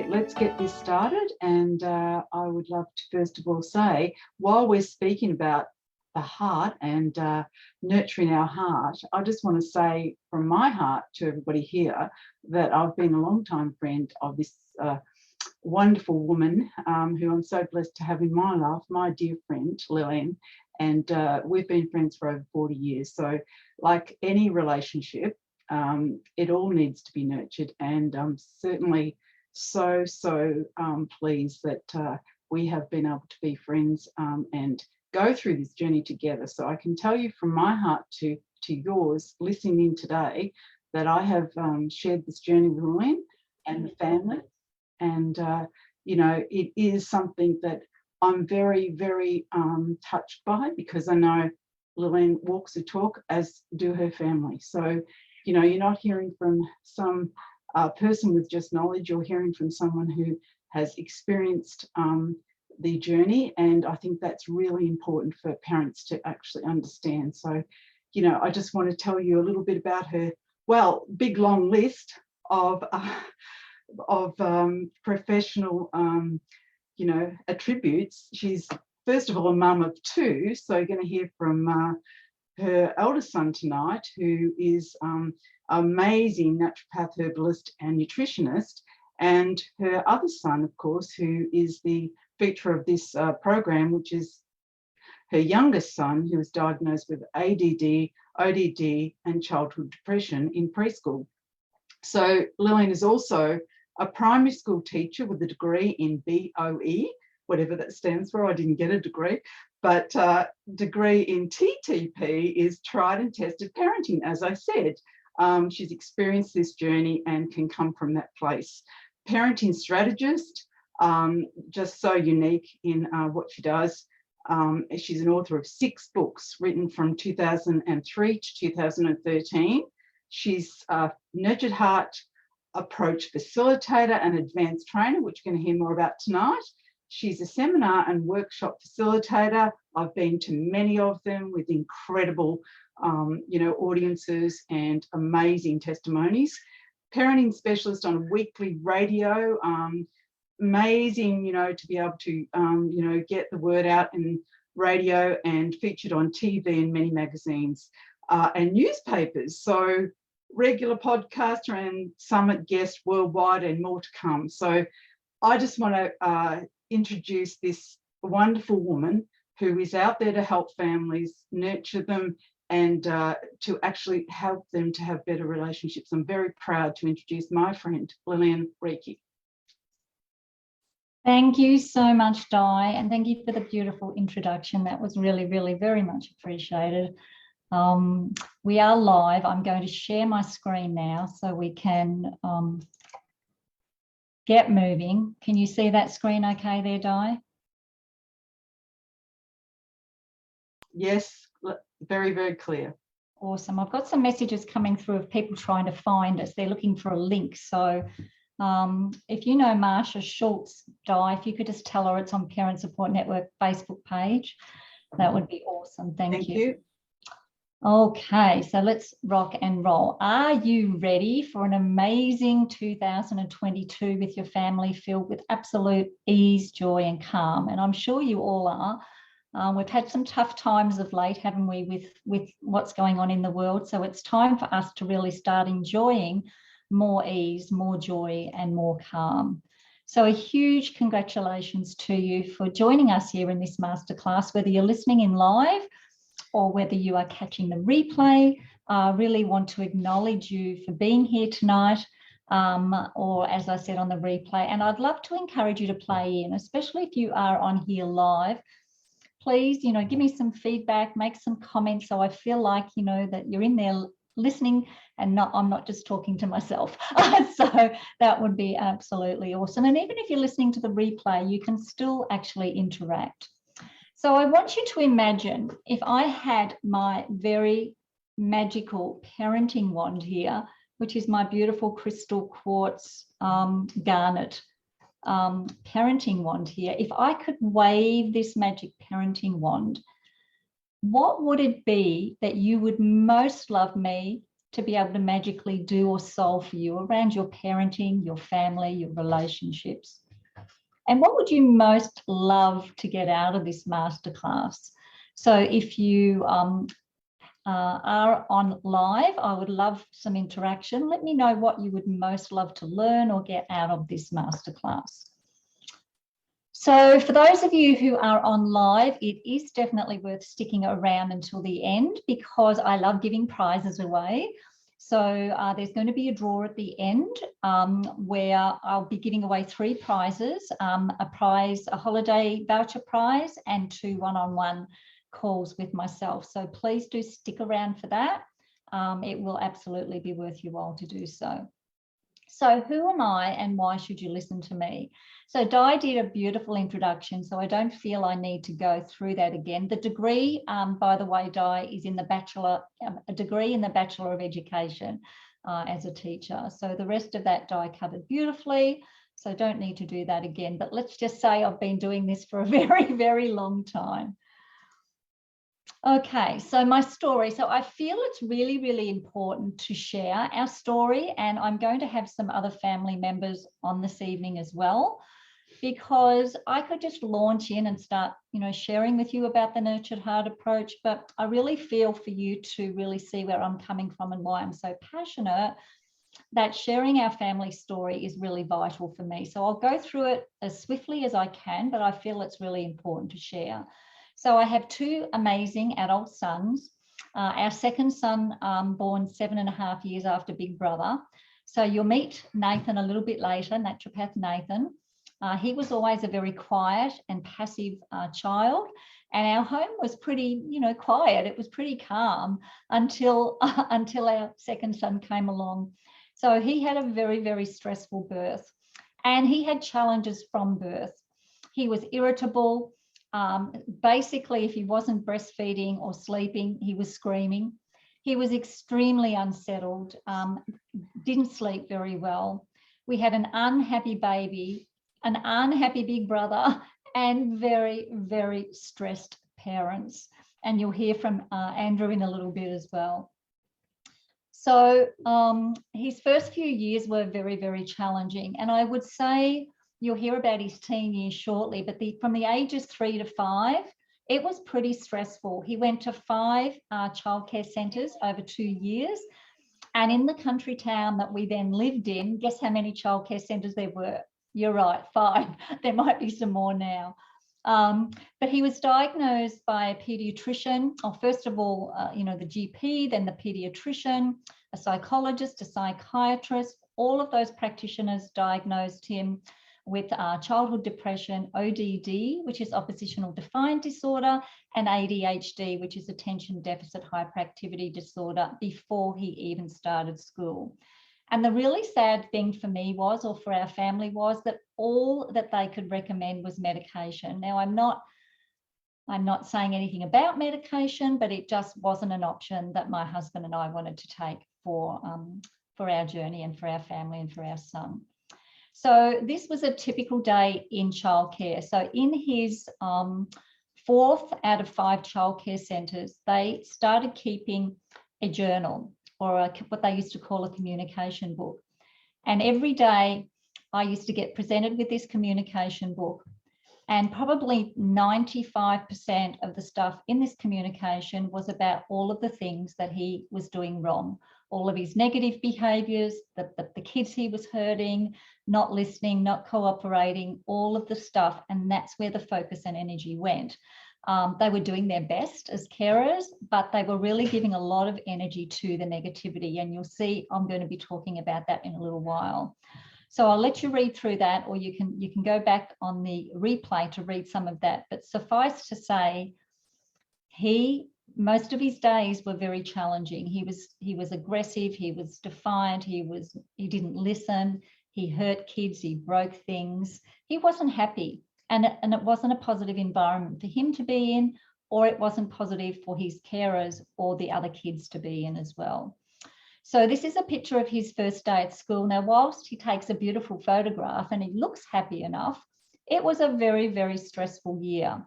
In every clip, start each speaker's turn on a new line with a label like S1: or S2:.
S1: Okay, let's get this started. And I would love to first of all say, while we're speaking about the heart and nurturing our heart, I just want to say from my heart to everybody here that I've been a long-time friend of this wonderful woman who I'm so blessed to have in my life, my dear friend, Lillian. And we've been friends for over 40 years. So like any relationship, it all needs to be nurtured. And I'm certainly so pleased that we have been able to be friends and go through this journey together. So I can tell you from my heart to yours, listening in today, that I have shared this journey with Lillian and the family. And, you know, it is something that I'm very touched by, because I know Lillian walks the talk, as do her family. So, you know, you're not hearing from some person with just knowledge, you're hearing from someone who has experienced the journey. And I think that's really important for parents to actually understand. So, you know, I just want to tell you a little bit about her, well, big long list of professional, you know, attributes. She's first of all a mum of two, so you're going to hear from her eldest son tonight, who is amazing naturopath, herbalist and nutritionist, and her other son, of course, who is the feature of this program, which is her youngest son, who was diagnosed with ADD, ODD and childhood depression in preschool. So Lillian is also a primary school teacher with a degree in BOE, whatever that stands for. I didn't get a degree, but degree in TTP is tried and tested parenting, as I said. She's experienced this journey and can come from that place. Parenting strategist, just so unique in what she does. She's an author of 6 books written from 2003 to 2013. She's a nurtured heart approach facilitator and advanced trainer, which you're going to hear more about tonight. She's a seminar and workshop facilitator. I've been to many of them with incredible, you know, audiences and amazing testimonies. Parenting specialist on weekly radio. Amazing, you know, to be able to, you know, get the word out in radio and featured on TV and many magazines and newspapers. So regular podcaster and summit guest worldwide, and more to come. So I just want to introduce this wonderful woman who is out there to help families, nurture them, and to actually help them to have better relationships. I'm very proud to introduce my friend, Lillian Reekie.
S2: Thank you so much, Di, and thank you for the beautiful introduction. That was really very much appreciated. We are live. I'm going to share my screen now so we can get moving. Can you see that screen okay there, Di?
S1: Yes, very clear.
S2: Awesome. I've got some messages coming through of people trying to find us. They're looking for a link. So if you know Marsha Schultz, Di, if you could just tell her it's on Parent Support Network Facebook page, that would be awesome. Thank you. Okay, so let's rock and roll. Are you ready for an amazing 2022 with your family, filled with absolute ease, joy and calm? And I'm sure you all are. We've had some tough times of late, haven't we, with what's going on in the world. So it's time for us to really start enjoying more ease, more joy and more calm. So a huge congratulations to you for joining us here in this masterclass, whether you're listening in live or whether you are catching the replay. I really want to acknowledge you for being here tonight, or as I said, on the replay. And I'd love to encourage you to play in, especially if you are on here live. Please, you know, give me some feedback, make some comments, so I feel like, you know, that you're in there listening and I'm not just talking to myself. So that would be absolutely awesome. And even if you're listening to the replay, you can still actually interact. So I want you to imagine if I had my very magical parenting wand here, which is my beautiful crystal quartz garnet parenting wand here. If I could wave this magic parenting wand, what would it be that you would most love me to be able to magically do or solve for you around your parenting, your family, your relationships. And what would you most love to get out of this masterclass? So if you are on live, I would love some interaction. Let me know what you would most love to learn or get out of this masterclass. So for those of you who are on live, it is definitely worth sticking around until the end because I love giving prizes away. So there's going to be a draw at the end where I'll be giving away 3 prizes, a holiday voucher prize and 2 one-on-one calls with myself. So please do stick around for that. It will absolutely be worth your while to do so. So who am I and why should you listen to me? So Di did a beautiful introduction, so I don't feel I need to go through that again. The degree, by the way, Di, is in the Bachelor, a degree in the Bachelor of Education as a teacher. So the rest of that Di covered beautifully, so don't need to do that again. But let's just say I've been doing this for a very, very long time. Okay, so my story. So I feel it's really, really important to share our story, and I'm going to have some other family members on this evening as well, because I could just launch in and start, sharing with you about the Nurtured Heart approach, but I really feel for you to really see where I'm coming from and why I'm so passionate that sharing our family story is really vital for me. So I'll go through it as swiftly as I can, but I feel it's really important to share. So I have 2 amazing adult sons. Our second son born 7.5 years after Big Brother. So you'll meet Nathan a little bit later, naturopath Nathan. He was always a very quiet and passive child. And our home was pretty, quiet. It was pretty calm until our second son came along. So he had a very, very stressful birth. And he had challenges from birth. He was irritable. Basically, if he wasn't breastfeeding or sleeping, he was screaming. He was extremely unsettled, didn't sleep very well. We had an unhappy baby, an unhappy big brother, and very, very stressed parents. And you'll hear from Andrew in a little bit as well. So his first few years were very, very challenging. And I would say, you'll hear about his teen years shortly, but from the ages 3 to 5, it was pretty stressful. He went to 5 childcare centres over 2 years. And in the country town that we then lived in, guess how many childcare centres there were? You're right, 5. There might be some more now. But he was diagnosed by a paediatrician, or first of all, the GP, then the paediatrician, a psychologist, a psychiatrist. All of those practitioners diagnosed him with childhood depression, ODD, which is oppositional defiant disorder, and ADHD, which is attention deficit hyperactivity disorder, before he even started school. And the really sad thing for me was, or for our family was, that all that they could recommend was medication. Now, I'm not saying anything about medication, but it just wasn't an option that my husband and I wanted to take for our journey and for our family and for our son. So this was a typical day in childcare. So in his 4th out of 5 childcare centres, they started keeping a journal, or what they used to call a communication book. And every day I used to get presented with this communication book, and probably 95% of the stuff in this communication was about all of the things that he was doing wrong, all of his negative behaviours, the kids he was hurting, not listening, not cooperating, all of the stuff. And that's where the focus and energy went. They were doing their best as carers, but they were really giving a lot of energy to the negativity. And you'll see I'm going to be talking about that in a little while. So I'll let you read through that, or you can go back on the replay to read some of that. But suffice to say, most of his days were very challenging. He was aggressive, he was defiant, he didn't listen, he hurt kids, he broke things. He wasn't happy, and it wasn't a positive environment for him to be in, or it wasn't positive for his carers or the other kids to be in as well. So this is a picture of his first day at school. Now, whilst he takes a beautiful photograph and he looks happy enough, it was a very, very stressful year.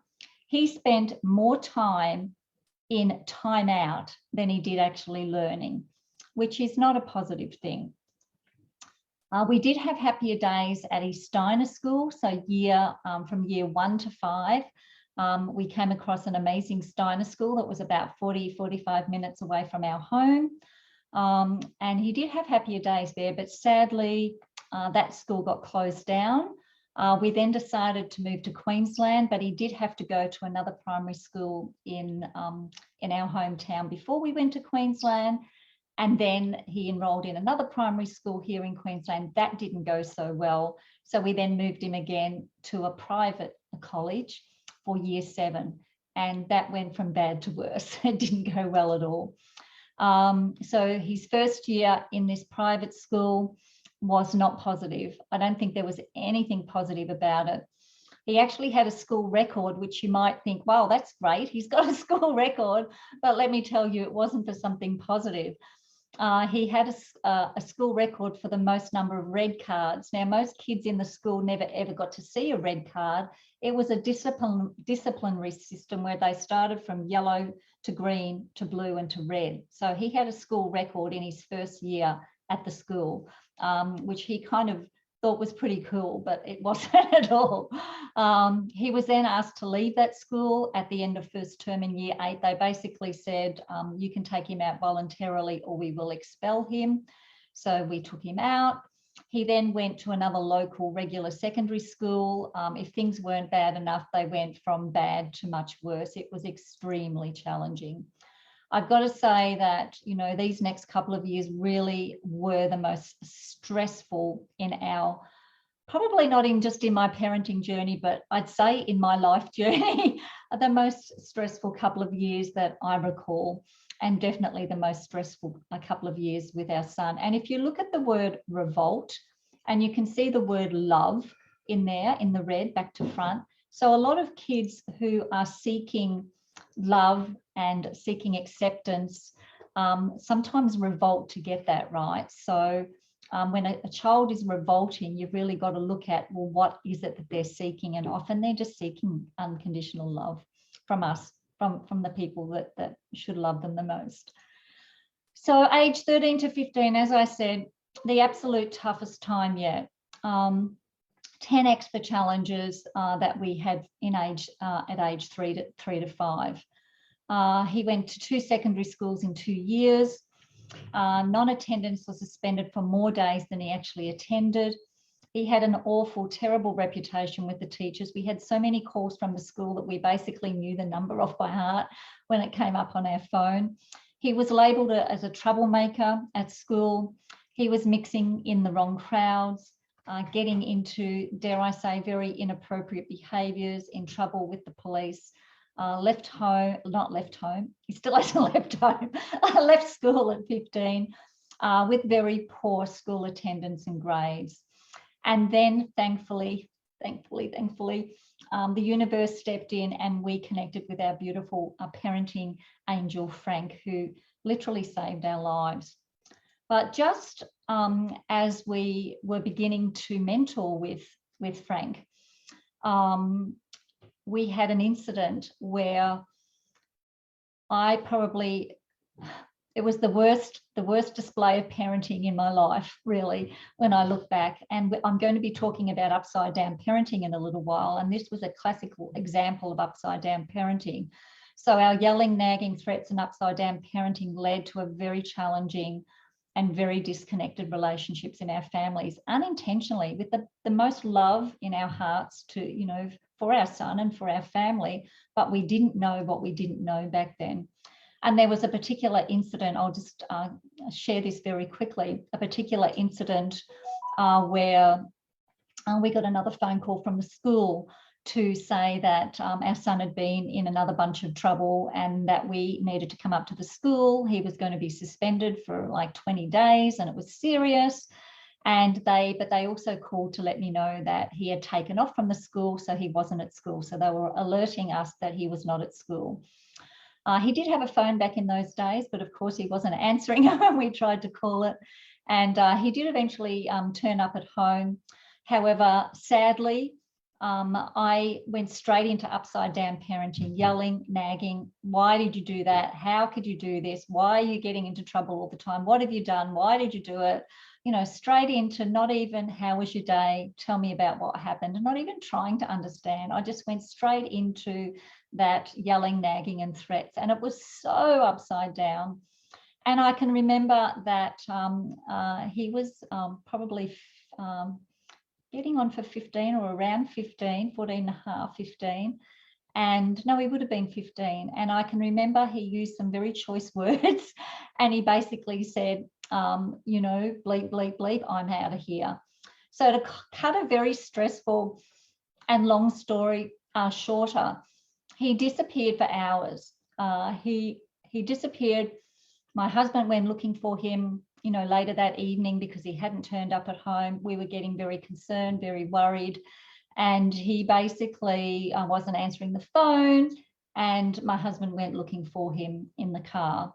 S2: He spent more time in time out than he did actually learning. which is not a positive thing. We did have happier days at his Steiner school, so from year 1 to 5. We came across an amazing Steiner school that was about 45 minutes away from our home. And he did have happier days there, but sadly, that school got closed down. We then decided to move to Queensland, but he did have to go to another primary school in our hometown before we went to Queensland. And then he enrolled in another primary school here in Queensland. That didn't go so well. So we then moved him again to a private college for year 7. And that went from bad to worse. It didn't go well at all. So his first year in this private school was not positive. I don't think there was anything positive about it. He actually had a school record, which you might think, wow, that's great. He's got a school record. But let me tell you, it wasn't for something positive. He had a school record for the most number of red cards. Now, most kids in the school never ever got to see a red card. It was a disciplinary system where they started from yellow to green to blue and to red. So he had a school record in his first year at the school, which he kind of thought was pretty cool, but it wasn't at all. He was then asked to leave that school at the end of first term in year 8. They basically said, you can take him out voluntarily or we will expel him. So we took him out. He then went to another local regular secondary school. If things weren't bad enough, they went from bad to much worse. It was extremely challenging. I've got to say that, you know, these next couple of years really were the most stressful in our, probably not in just in my parenting journey, but I'd say in my life journey, the most stressful couple of years that I recall, and definitely the most stressful couple of years with our son. And if you look at the word revolt, and you can see the word love in there in the red back to front. So a lot of kids who are seeking love and seeking acceptance sometimes revolt to get that, right? So when a child is revolting, you've really got to look at, well, what is it that they're seeking? And often they're just seeking unconditional love from us, from the people that should love them the most. So age 13 to 15, as I said, the absolute toughest time yet. 10x the challenges that we had in at age 3 to 5. He went to 2 secondary schools in 2 years. Non-attendance was suspended for more days than he actually attended. He had an awful, terrible reputation with the teachers. We had so many calls from the school that we basically knew the number off by heart when it came up on our phone. He was labelled as a troublemaker at school. He was mixing in the wrong crowds, getting into, dare I say, very inappropriate behaviours, in trouble with the police. Left home, not left home, he still hasn't left home, left school at 15 with very poor school attendance and grades. And then thankfully, the universe stepped in and we connected with our beautiful parenting angel, Frank, who literally saved our lives. But just as we were beginning to mentor with Frank, we had an incident where it was the worst display of parenting in my life, really, when I look back. And I'm going to be talking about upside down parenting in a little while. And this was a classical example of upside down parenting. So our yelling, nagging, threats and upside down parenting led to a very challenging and very disconnected relationships in our families, unintentionally, with the most love in our hearts to, you know, for our son and for our family, but we didn't know what we didn't know back then. And there was a particular incident, I'll just share this very quickly, a particular incident where we got another phone call from the school to say that our son had been in another bunch of trouble and that we needed to come up to the school. He was going to be suspended for like 20 days and it was serious. But they also called to let me know that he had taken off from the school, so he wasn't at school. So they were alerting us that he was not at school. He did have a phone back in those days, but of course he wasn't answering when we tried to call it. And he did eventually turn up at home. However, sadly, I went straight into upside down parenting, yelling, nagging. Why did you do that? How could you do this? Why are you getting into trouble all the time? What have you done? Why did you do it? You know, straight into not even how was your day? Tell me about what happened. And not even trying to understand. I just went straight into that yelling, nagging and threats. And it was so upside down. And I can remember that he was probably getting on for 15 or around 15, 14 and a half, 15. And no, he would have been 15. And I can remember he used some very choice words. And he basically said, you know, bleep, bleep, bleep, I'm out of here. So to cut a very stressful and long story shorter, he disappeared for hours. He disappeared. My husband went looking for him, you know, later that evening because he hadn't turned up at home. We were getting very concerned, very worried. And he basically wasn't answering the phone. And my husband went looking for him in the car.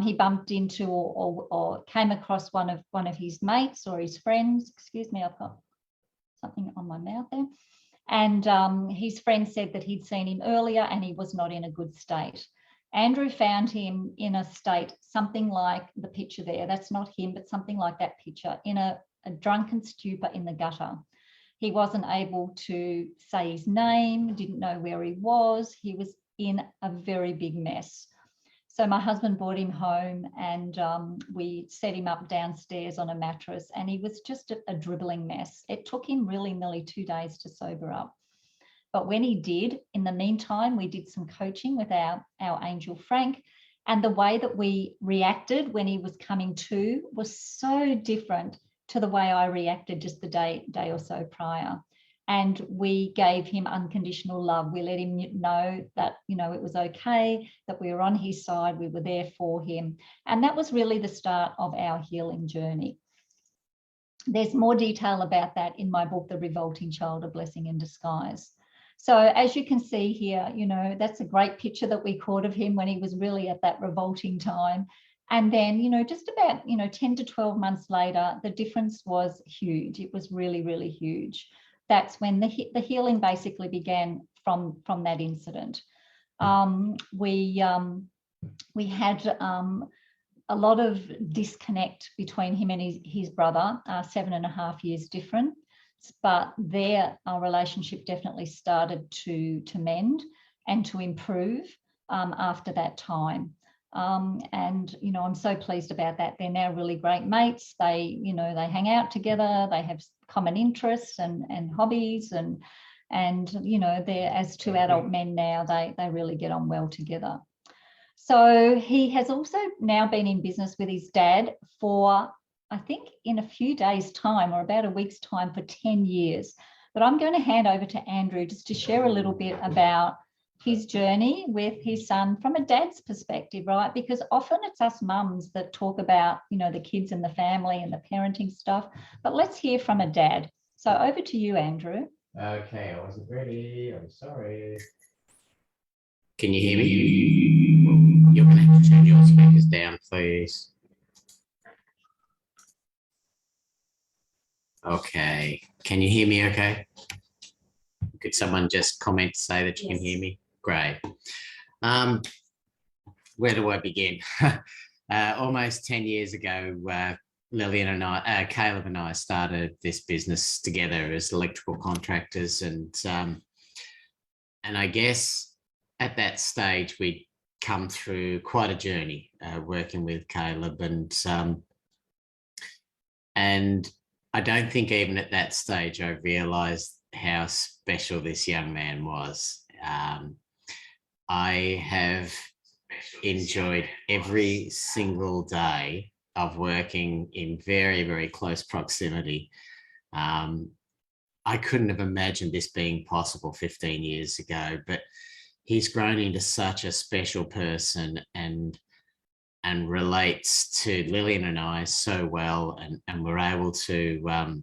S2: He bumped into or came across one of his mates or his friends. Excuse me, I've got something on my mouth there. And his friend said that he'd seen him earlier and he was not in a good state. Andrew found him in a state, something like the picture there. That's not him, but something like that picture, in a drunken stupor in the gutter. He wasn't able to say his name, didn't know where he was. He was in a very big mess. So my husband brought him home and we set him up downstairs on a mattress, and he was just a dribbling mess. It took him really nearly 2 days to sober up. But when he did, in the meantime, we did some coaching with our angel Frank, and the way that we reacted when he was coming to was so different to the way I reacted just the day or so prior. And we gave him unconditional love. We let him know that, you know, it was okay, that we were on his side, we were there for him. And that was really the start of our healing journey. There's more detail about that in my book, The Revolting Child, A Blessing in Disguise. So as you can see here, you know, that's a great picture that we caught of him when he was really at that revolting time. And then, you know, just about, 10 to 12 months later, the difference was huge. It was really, really huge. That's when the healing basically began from that incident. We had a lot of disconnect between him and his brother, 7.5 years different. But their relationship definitely started to mend and to improve after that time. And, you know, I'm so pleased about that. They're now really great mates. They, you know, they hang out together. They have common interests and hobbies and, you know, they're as two adult men now, they really get on well together. So he has also now been in business with his dad for, I think, in a few days' time or about a week's time, for 10 years. But I'm going to hand over to Andrew just to share a little bit about his journey with his son from a dad's perspective, right? Because often it's us mums that talk about, you know, the kids and the family and the parenting stuff. But let's hear from a dad. So over to you, Andrew.
S3: Okay, I wasn't ready. I'm sorry. Can you hear me? Well, you're going to have to turn your speakers down, please. Okay, can you hear me okay? Could someone just comment to say that you can hear me? Great. Where do I begin? Almost 10 years ago, Lillian and I, Caleb and I started this business together as electrical contractors, and I guess at that stage we'd come through quite a journey working with Caleb, and I don't think even at that stage I realised how special this young man was. I have enjoyed every single day of working in very, very close proximity. I couldn't have imagined this being possible 15 years ago, but he's grown into such a special person and relates to Lillian and I so well, and we're able to,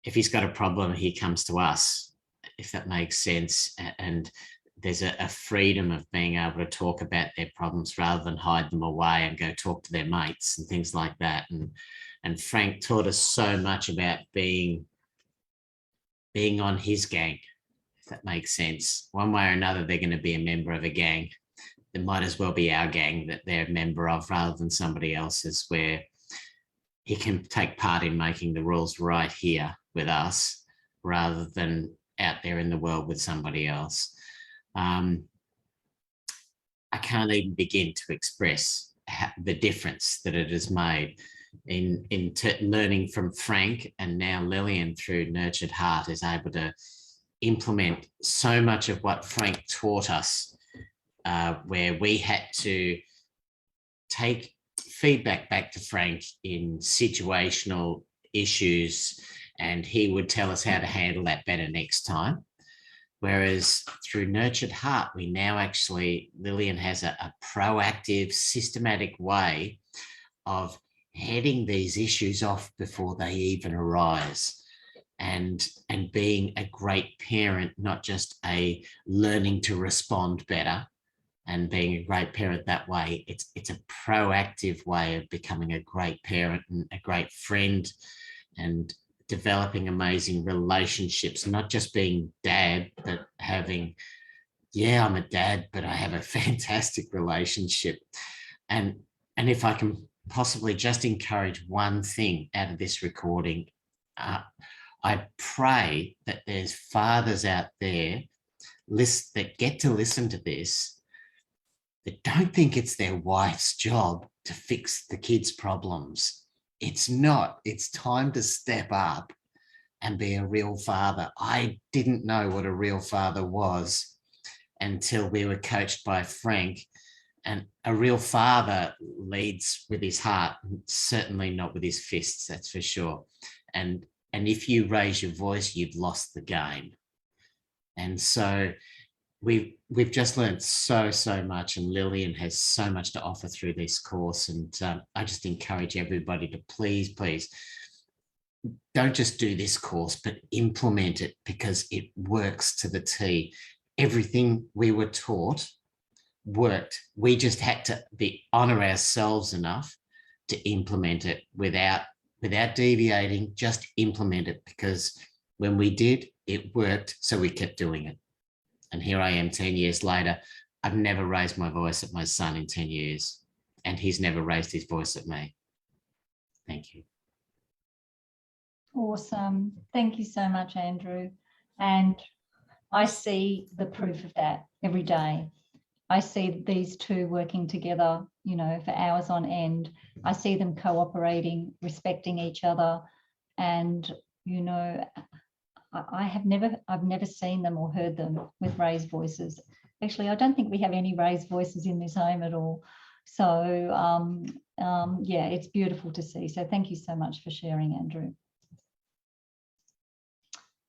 S3: if he's got a problem, he comes to us, if that makes sense. And there's a freedom of being able to talk about their problems rather than hide them away and go talk to their mates and things like that. And Frank taught us so much about being being on his gang, if that makes sense. One way or another, they're going to be a member of a gang. It might as well be our gang that they're a member of rather than somebody else's, where he can take part in making the rules right here with us rather than out there in the world with somebody else. I can't even begin to express the difference that it has made in learning from Frank, and now Lillian through Nurtured Heart is able to implement so much of what Frank taught us, where we had to take feedback back to Frank in situational issues, and he would tell us how to handle that better next time. Whereas through Nurtured Heart, we now actually, Lillian has a proactive, systematic way of heading these issues off before they even arise, and being a great parent, not just a learning to respond better and being a great parent that way. It's a proactive way of becoming a great parent and a great friend, and developing amazing relationships, not just being dad, but having, yeah, I'm a dad, but I have a fantastic relationship. And if I can possibly just encourage one thing out of this recording, I pray that there's fathers out there that get to listen to this that don't think it's their wife's job to fix the kids' problems. It's not. It's time to step up and be a real father. I didn't know what a real father was until we were coached by Frank. And a real father leads with his heart, certainly not with his fists, that's for sure. And if you raise your voice, you've lost the game. And so we've just learned so much, and Lillian has so much to offer through this course. And I just encourage everybody to please don't just do this course, but implement it, because it works to the T. Everything we were taught worked. We just had to honor ourselves enough to implement it without deviating. Just implement it, because when we did, it worked, so we kept doing it. And here I am 10 years later. I've never raised my voice at my son in 10 years, and he's never raised his voice at me. Thank you.
S2: Awesome. Thank you so much, Andrew. And I see the proof of that every day. I see these two working together, you know, for hours on end. I see them cooperating, respecting each other. And, you know, I've never seen them or heard them with raised voices. Actually, I don't think we have any raised voices in this home at all. So, yeah, it's beautiful to see. So thank you so much for sharing, Andrew.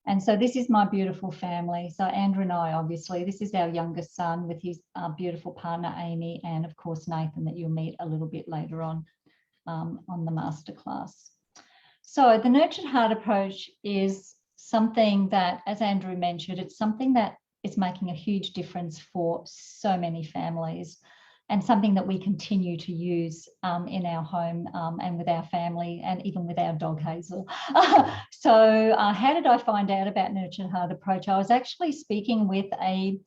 S2: And so this is my beautiful family. So Andrew and I, obviously, this is our youngest son with his beautiful partner, Amy, and of course, Nathan, that you'll meet a little bit later on the masterclass. So the Nurtured Heart approach is something that, as Andrew mentioned, it's something that is making a huge difference for so many families, and something that we continue to use in our home and with our family, and even with our dog Hazel. So how did I find out about Nurtured Heart approach? I was actually speaking with a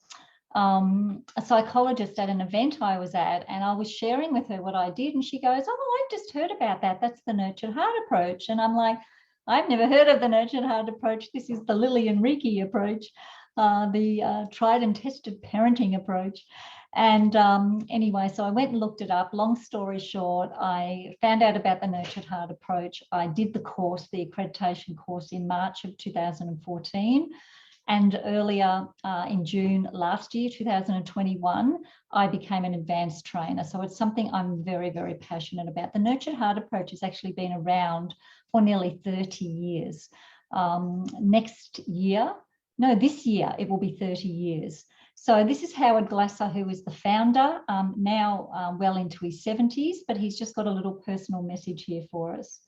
S2: psychologist at an event I was at, and I was sharing with her what I did, and she goes, "Oh, I've just heard about that. That's the Nurtured Heart approach." And I'm like, "I've never heard of the Nurtured Heart approach. This is the Lillian Reekie approach, the tried and tested parenting approach." And anyway, so I went and looked it up. Long story short, I found out about the Nurtured Heart approach. I did the course, the accreditation course, in March of 2014. And earlier in June last year, 2021, I became an advanced trainer. So it's something I'm very, very passionate about. The Nurtured Heart approach has actually been around for nearly 30 years. This year, it will be 30 years. So this is Howard Glasser, who is the founder, now well into his 70s, but he's just got a little personal message here for us.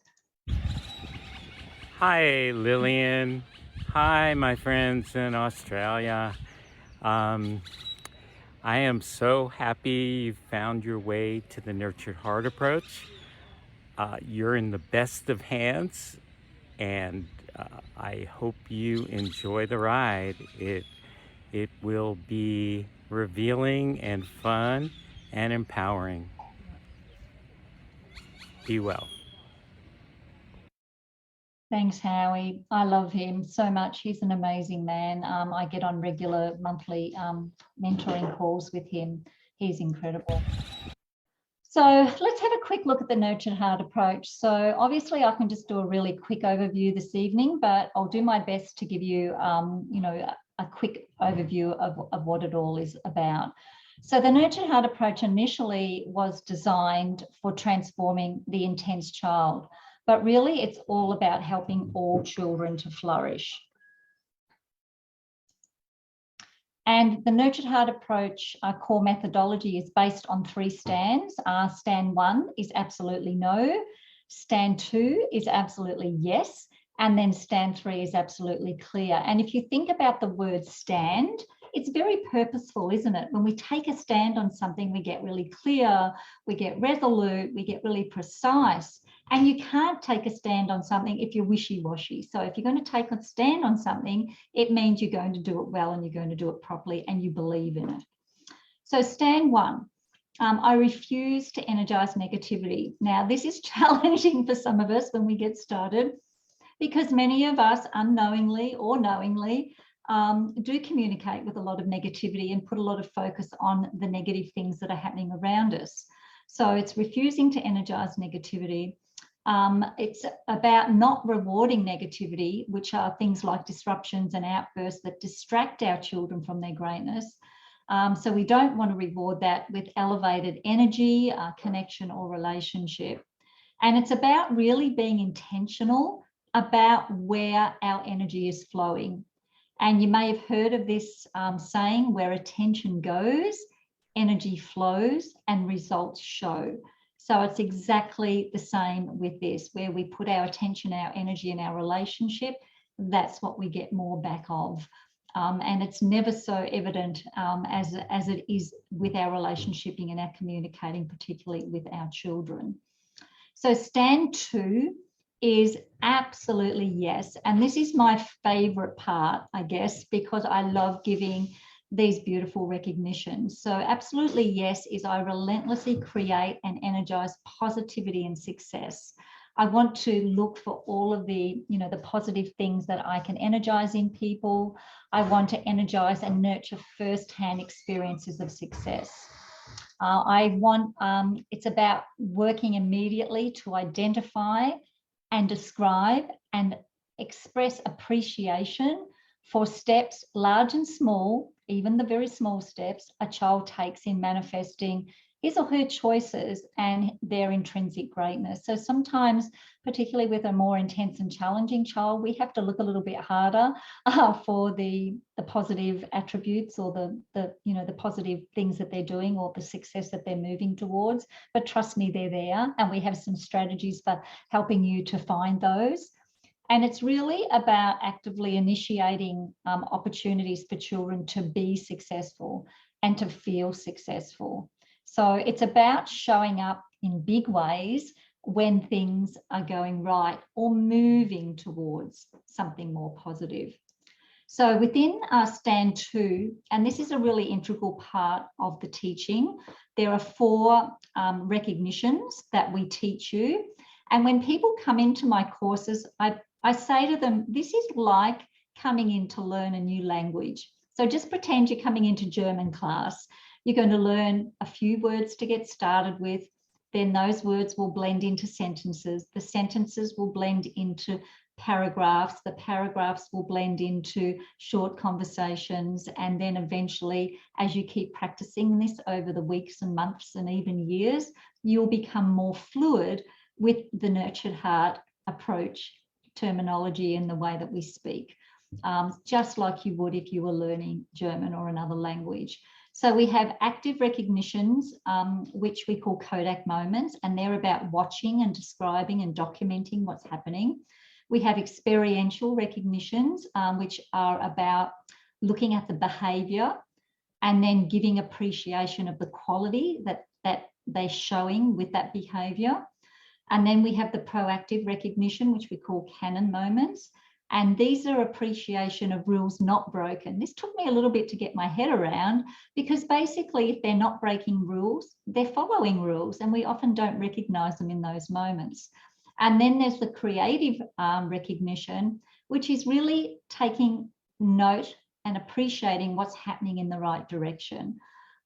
S4: Hi, Lillian. Hi, my friends in Australia. I am so happy you found your way to the Nurtured Heart approach. You're in the best of hands, and I hope you enjoy the ride. It will be revealing and fun and empowering. Be well.
S2: Thanks, Howie. I love him so much. He's an amazing man. I get on regular monthly mentoring calls with him. He's incredible. So let's have a quick look at the nurtured heart approach. So obviously I can just do a really quick overview this evening, but I'll do my best to give you, a quick overview of what it all is about. So the nurtured heart approach initially was designed for transforming the intense child, but really it's all about helping all children to flourish. And the nurtured heart approach core methodology is based on 3 stands. Stand 1 is absolutely no. Stand 2 is absolutely yes. And then stand 3 is absolutely clear. And if you think about the word stand, it's very purposeful, isn't it? When we take a stand on something, we get really clear, we get resolute, we get really precise. And you can't take a stand on something if you're wishy-washy. So if you're going to take a stand on something, it means you're going to do it well and you're going to do it properly and you believe in it. So stand 1, I refuse to energize negativity. Now, this is challenging for some of us when we get started, because many of us unknowingly or knowingly do communicate with a lot of negativity and put a lot of focus on the negative things that are happening around us. So it's refusing to energize negativity. It's about not rewarding negativity, which are things like disruptions and outbursts that distract our children from their greatness. So we don't want to reward that with elevated energy, connection or relationship. And it's about really being intentional about where our energy is flowing. And you may have heard of this saying, where attention goes, energy flows and results show. So it's exactly the same with this, where we put our attention, our energy and our relationship, that's what we get more back of. And it's never so evident as it is with our relationshiping and our communicating, particularly with our children. So stand 2 is absolutely yes. And this is my favorite part, I guess, because I love giving these beautiful recognitions. So absolutely yes is I relentlessly create and energize positivity and success. I want to look for all of the, the positive things that I can energize in people. I want to energize and nurture firsthand experiences of success. It's about working immediately to identify and describe and express appreciation for steps, large and small, even the very small steps a child takes in manifesting his or her choices and their intrinsic greatness. So sometimes, particularly with a more intense and challenging child, we have to look a little bit harder for the positive attributes or the positive things that they're doing or the success that they're moving towards. But trust me, they're there, and we have some strategies for helping you to find those. And it's really about actively initiating opportunities for children to be successful and to feel successful. So it's about showing up in big ways when things are going right or moving towards something more positive. So within stand 2, and this is a really integral part of the teaching, there are 4 recognitions that we teach you. And when people come into my courses, I say to them, this is like coming in to learn a new language. So just pretend you're coming into German class. You're going to learn a few words to get started with. Then those words will blend into sentences. The sentences will blend into paragraphs. The paragraphs will blend into short conversations. And then eventually, as you keep practicing this over the weeks and months and even years, you'll become more fluid with the nurtured heart approach, terminology and the way that we speak, just like you would if you were learning German or another language. So we have active recognitions, which we call Kodak moments, and they're about watching and describing and documenting what's happening. We have experiential recognitions, which are about looking at the behavior and then giving appreciation of the quality that they're showing with that behavior. And then we have the proactive recognition, which we call canon moments. And these are appreciation of rules not broken. This took me a little bit to get my head around, because basically if they're not breaking rules, they're following rules, and we often don't recognize them in those moments. And then there's the creative recognition, which is really taking note and appreciating what's happening in the right direction.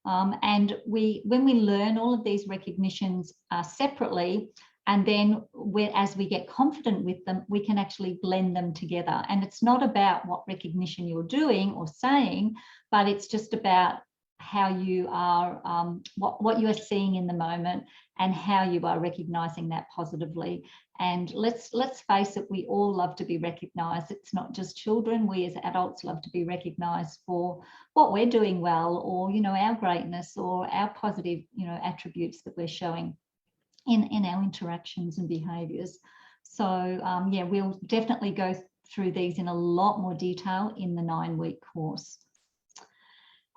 S2: And when we learn all of these recognitions separately, and then as we get confident with them, we can actually blend them together. And it's not about what recognition you're doing or saying, but it's just about how you are, what you are seeing in the moment, and how you are recognizing that positively. And let's face it, we all love to be recognized. It's not just children. We as adults love to be recognized for what we're doing well, or, you know, our greatness, or our positive, you know, attributes that we're showing in our interactions and behaviors. So yeah, we'll definitely go through these in a lot more detail in the 9-week course.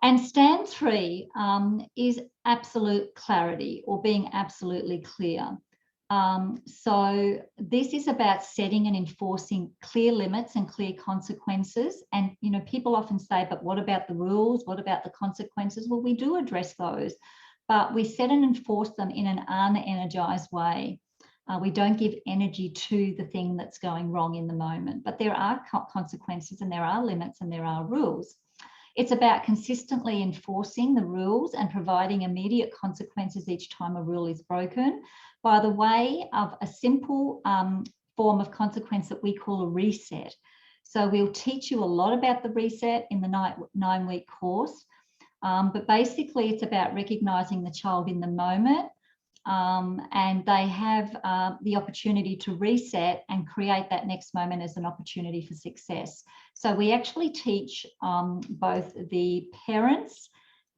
S2: And stand 3 is absolute clarity, or being absolutely clear. So this is about setting and enforcing clear limits and clear consequences. And, you know, people often say, but what about the rules? What about the consequences? Well, we do address those, but we set and enforce them in an unenergized way. We don't give energy to the thing that's going wrong in the moment, but there are consequences, and there are limits, and there are rules. It's about consistently enforcing the rules and providing immediate consequences each time a rule is broken, by the way of a simple form of consequence that we call a reset. So we'll teach you a lot about the reset in the 9-week course. But basically it's about recognizing the child in the moment, and they have the opportunity to reset and create that next moment as an opportunity for success. So we actually teach both the parents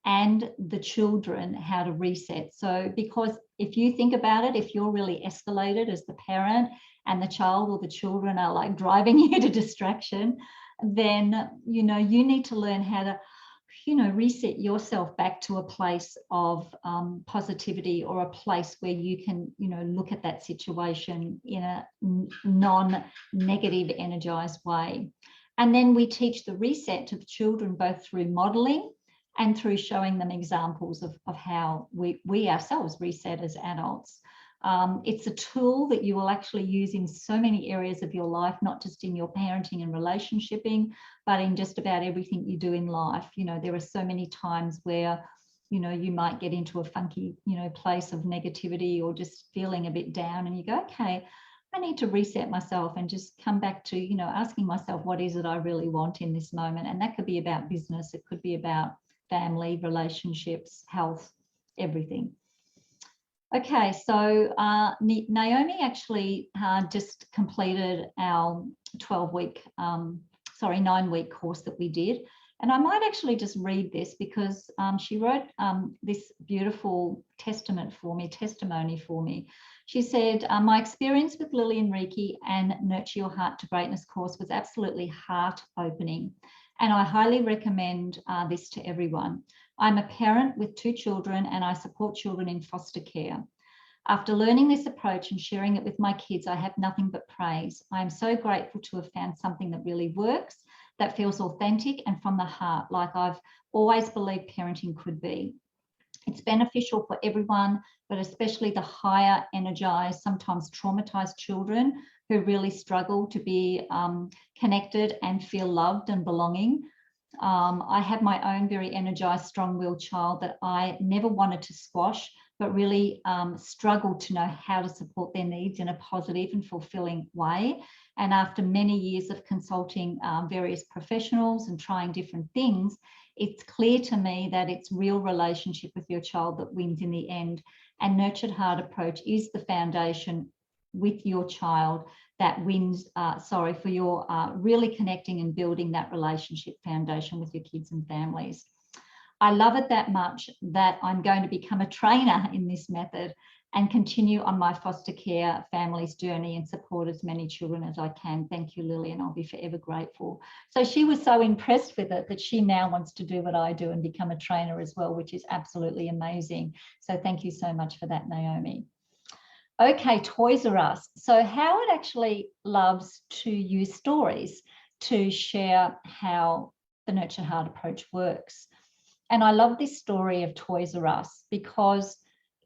S2: and the children how to reset. So because if you think about it, if you're really escalated as the parent, and the child or the children are like driving you to distraction, then, you know, you need to learn how to, you know, reset yourself back to a place of positivity, or a place where you can, you know, look at that situation in a non-negative, energized way. And then we teach the reset to the children, both through modeling and through showing them examples of how we ourselves reset as adults. It's a tool that you will actually use in so many areas of your life, not just in your parenting and relationshiping, but in just about everything you do in life. You know, there are so many times where, you know, you might get into a funky, you know, place of negativity, or just feeling a bit down, and you go, okay, I need to reset myself and just come back to, you know, asking myself, what is it I really want in this moment? And that could be about business, it could be about family, relationships, health, everything. Okay, so Naomi actually just completed our 9-week course that we did. And I might actually just read this, because she wrote this beautiful testimony for me. She said, my experience with Lillian Reekie and Nurture Your Heart to Greatness course was absolutely heart-opening. And I highly recommend this to everyone. I'm a parent with 2 children, and I support children in foster care. After learning this approach and sharing it with my kids, I have nothing but praise. I am so grateful to have found something that really works, that feels authentic and from the heart, like I've always believed parenting could be. It's beneficial for everyone, but especially the higher energized, sometimes traumatized children who really struggle to be connected and feel loved and belonging. I have my own very energized, strong-willed child that I never wanted to squash, but really struggled to know how to support their needs in a positive and fulfilling way. And after many years of consulting various professionals and trying different things, it's clear to me that it's real relationship with your child that wins in the end. And Nurtured Heart approach is the foundation with your child that wins, for your really connecting and building that relationship foundation with your kids and families. I love it that much that I'm going to become a trainer in this method and continue on my foster care family's journey and support as many children as I can. Thank you, Lillian. I'll be forever grateful. So she was so impressed with it that she now wants to do what I do and become a trainer as well, which is absolutely amazing. So thank you so much for that, Naomi. Okay, Toys R Us. So Howard actually loves to use stories to share how the Nurture Heart approach works. And I love this story of Toys R Us because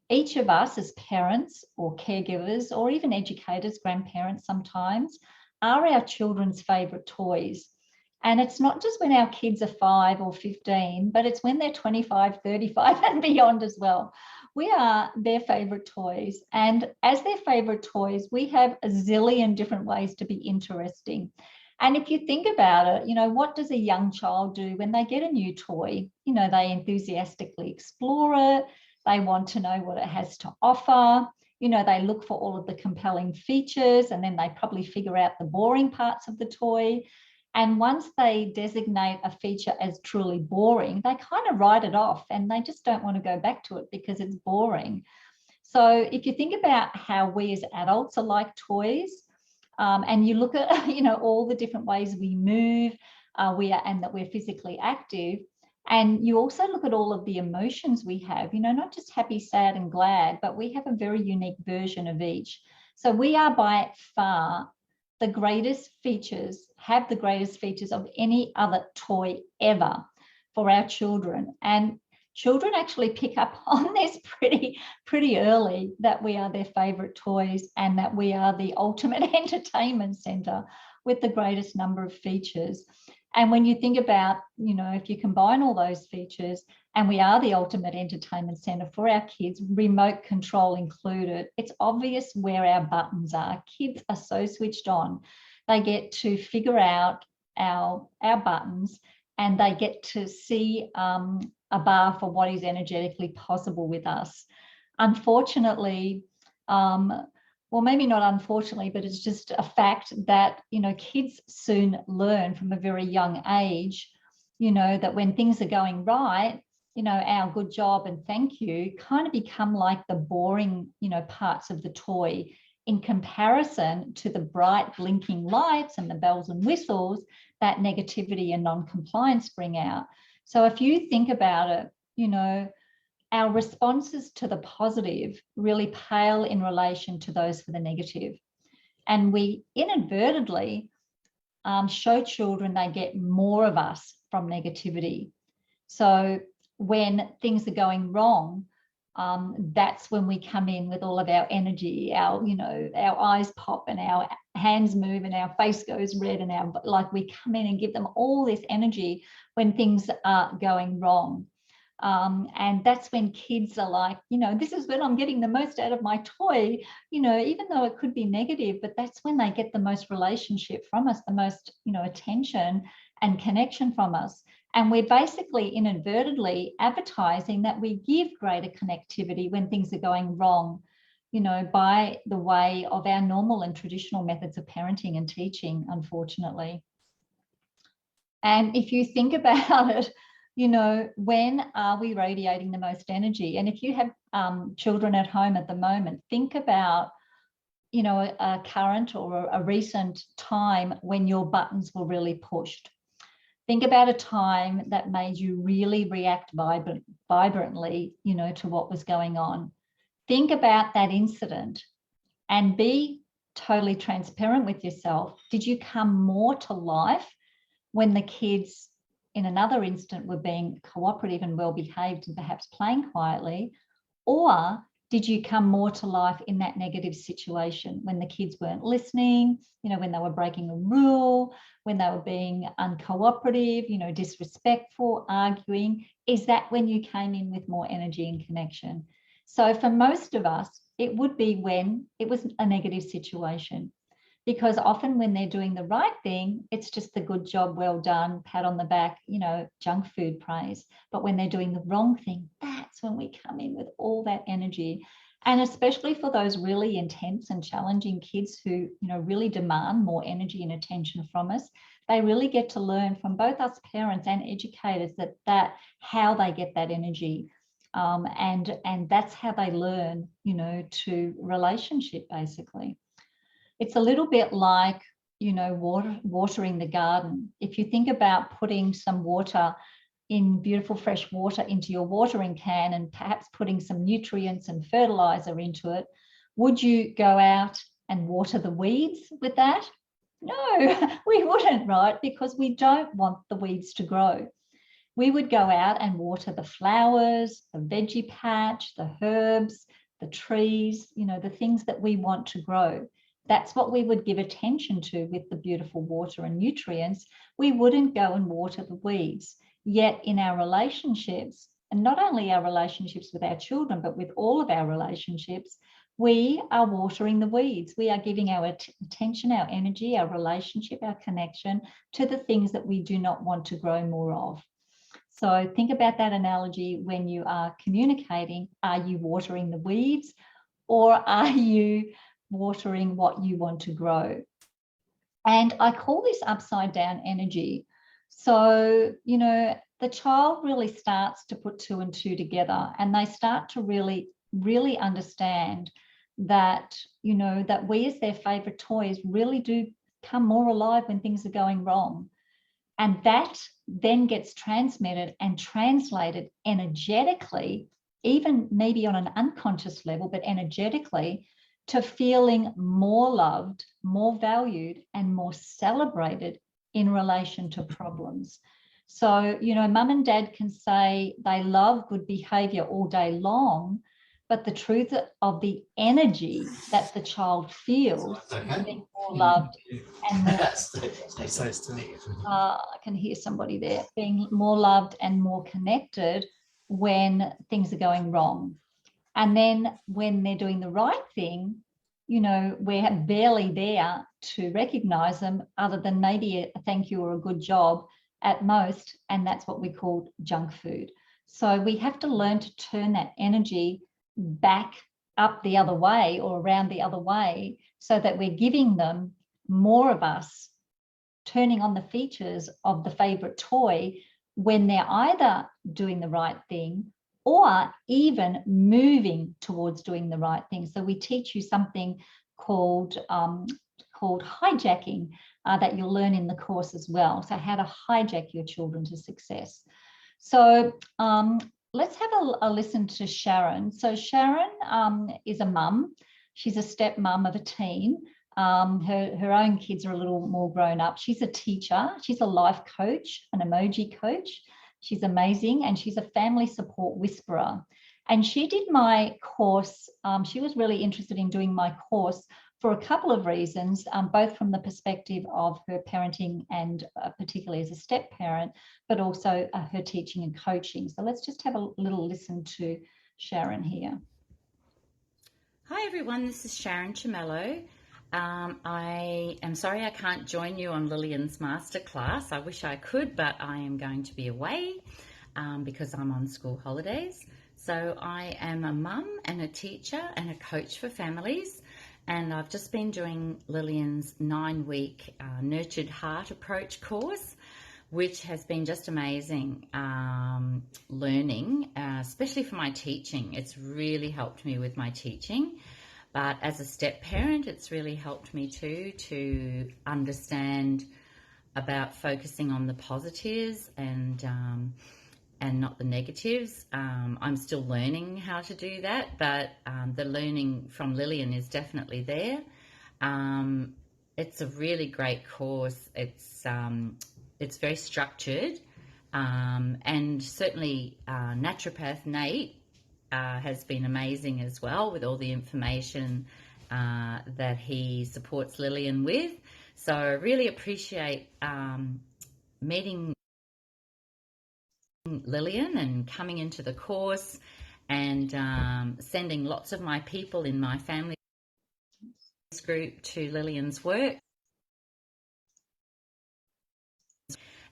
S2: each of us as parents or caregivers or even educators, grandparents sometimes, are our children's favourite toys. And it's not just when our kids are 5 or 15, but it's when they're 25, 35 and beyond as well. We are their favourite toys. And as their favourite toys, we have a zillion different ways to be interesting. And if you think about it, you know, what does a young child do when they get a new toy? You know, they enthusiastically explore it. They want to know what it has to offer. You know, they look for all of the compelling features, and then they probably figure out the boring parts of the toy. And once they designate a feature as truly boring, they kind of write it off and they just don't want to go back to it because it's boring. So if you think about how we as adults are like toys, and you look at, you know, all the different ways we move, and that we're physically active, and you also look at all of the emotions we have, you know, not just happy, sad and glad, but we have a very unique version of each. So we are by far the greatest features, have the greatest features of any other toy ever for our children. And children actually pick up on this pretty early, that we are their favorite toys and that we are the ultimate entertainment center with the greatest number of features. And when you think about, you know, if you combine all those features, and we are the ultimate entertainment center for our kids, remote control included, it's obvious where our buttons are. Kids are so switched on. They get to figure out our buttons, and they get to see a bar for what is energetically possible with us. Unfortunately, well, maybe not unfortunately, but it's just a fact that, you know, kids soon learn from a very young age, you know, that when things are going right, you know, our good job and thank you kind of become like the boring, you know, parts of the toy in comparison to the bright blinking lights and the bells and whistles that negativity and non-compliance bring out. So if you think about it, you know, our responses to the positive really pale in relation to those for the negative. And we inadvertently show children they get more of us from negativity. So when things are going wrong, that's when we come in with all of our energy, our, you know, our eyes pop and our hands move and our face goes red, and our, like, we come in and give them all this energy when things are going wrong. And that's when kids are like, you know, this is when I'm getting the most out of my toy, you know, even though it could be negative, but that's when they get the most relationship from us, the most, you know, attention and connection from us. And we're basically inadvertently advertising that we give greater connectivity when things are going wrong, you know, by the way of our normal and traditional methods of parenting and teaching, unfortunately. And if you think about it, you know, when are we radiating the most energy? And if you have children at home at the moment, think about, you know, a current or a recent time when your buttons were really pushed. Think about a time that made you really react vibrantly, you know, to what was going on. Think about that incident and be totally transparent with yourself. Did you come more to life when the kids in another instant were being cooperative and well behaved and perhaps playing quietly? Or did you come more to life in that negative situation when the kids weren't listening, you know, when they were breaking a rule, when they were being uncooperative, you know, disrespectful, arguing? Is that when you came in with more energy and connection? So for most of us, it would be when it was a negative situation, because often when they're doing the right thing, it's just the good job, well done, pat on the back, you know, junk food praise. But when they're doing the wrong thing, that's when we come in with all that energy. And especially for those really intense and challenging kids who, you know, really demand more energy and attention from us, they really get to learn from both us parents and educators that how they get that energy. And that's how they learn, you know, to relationship, basically. It's a little bit like, you know, watering the garden. If you think about putting some water in beautiful fresh water into your watering can and perhaps putting some nutrients and fertilizer into it, Would you go out and water the weeds with that? No, we wouldn't, right? Because we don't want the weeds to grow. We would go out and water the flowers, the veggie patch, the herbs, the trees, you know, the things that we want to grow. That's what we would give attention to with the beautiful water and nutrients. We wouldn't go and water the weeds. Yet in our relationships, and not only our relationships with our children, but with all of our relationships, we are watering the weeds. We are giving our attention, our energy, our relationship, our connection to the things that we do not want to grow more of. So think about that analogy when you are communicating. Are you watering the weeds, or are you watering what you want to grow? And I call this upside down energy. So, you know, the child really starts to put 2 and 2 together, and they start to really understand that, you know, that we as their favorite toys really do come more alive when things are going wrong. And that then gets transmitted and translated energetically, even maybe on an unconscious level, but energetically, to feeling more loved, more valued, and more celebrated in relation to problems. So, you know, mum and dad can say they love good behavior all day long, but the truth of the energy that the child feels is being more loved and more I can hear somebody there, being more loved and more connected when things are going wrong. And then when they're doing the right thing, you know, we're barely there to recognize them, other than maybe a thank you or a good job at most. And that's what we call junk food. So we have to learn to turn that energy back up the other way or around the other way, so that we're giving them more of us, turning on the features of the favorite toy when they're either doing the right thing or even moving towards doing the right thing. So we teach you something called hijacking that you'll learn in the course as well. So how to hijack your children to success. So let's have a listen to Sharon. So Sharon is a mum. She's a stepmom of a teen. Her own kids are a little more grown up. She's a teacher. She's a life coach, an emoji coach. She's amazing, and she's a family support whisperer. And she did my course. She was really interested in doing my course for a couple of reasons, both from the perspective of her parenting and particularly as a step parent, but also her teaching and coaching. So let's just have a little listen to Sharon here.
S5: Hi everyone, this is Sharon Chimello. I am sorry I can't join you on Lillian's masterclass. I wish I could, but I am going to be away because I'm on school holidays. So I am a mum and a teacher and a coach for families, and I've just been doing Lillian's 9-week Nurtured Heart Approach course, which has been just amazing learning, especially for my teaching. It's really helped me with my teaching. But as a step parent, it's really helped me too to understand about focusing on the positives and not the negatives. I'm still learning how to do that, but the learning from Lillian is definitely there. It's a really great course. It's very structured, and certainly naturopath Nate has been amazing as well with all the information that he supports Lillian with. So I really appreciate meeting Lillian and coming into the course and sending lots of my people in my family group to Lillian's work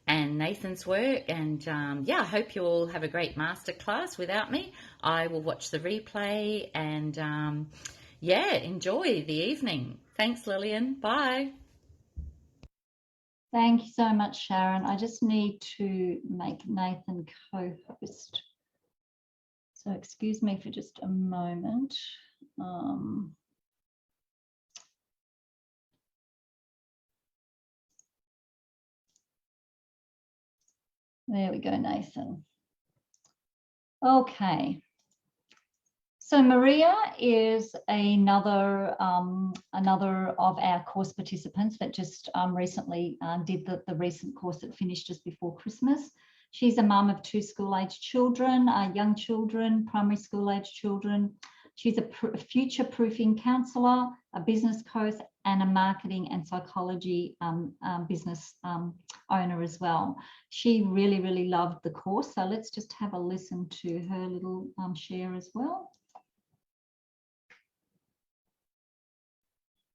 S5: and Nathan's work. And yeah, I hope you all have a great masterclass without me. I will watch the replay and yeah, enjoy the evening. Thanks, Lillian. Bye.
S2: Thank you so much, Sharon. I just need to make Nathan co-host. So excuse me for just a moment. There we go, Nathan. Okay. So Maria is another of our course participants that just recently did the recent course that finished just before Christmas. She's a mum of 2 school-aged children, young children, primary school-aged children. She's a future-proofing counsellor, a business coach, and a marketing and psychology business owner as well. She really, really loved the course. So let's just have a listen to her little share as well.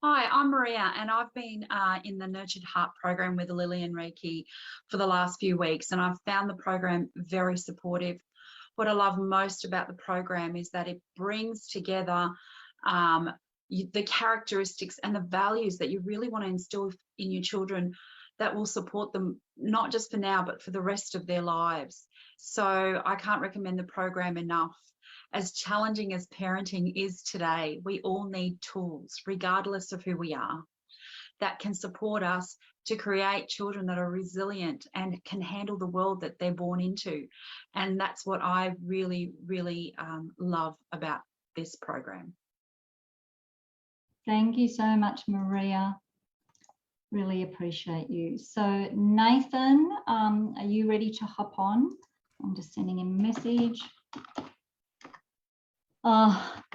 S6: Hi, I'm Maria, and I've been in the Nurtured Heart program with Lillian Reekie for the last few weeks, and I've found the program very supportive. What I love most about the program is that it brings together the characteristics and the values that you really want to instill in your children that will support them, not just for now, but for the rest of their lives. So I can't recommend the program enough. As challenging as parenting is today, we all need tools, regardless of who we are, that can support us to create children that are resilient and can handle the world that they're born into. And that's what I really, really love about this program.
S2: Thank you so much, Maria. Really appreciate you. So Nathan, are you ready to hop on? I'm just sending him a message.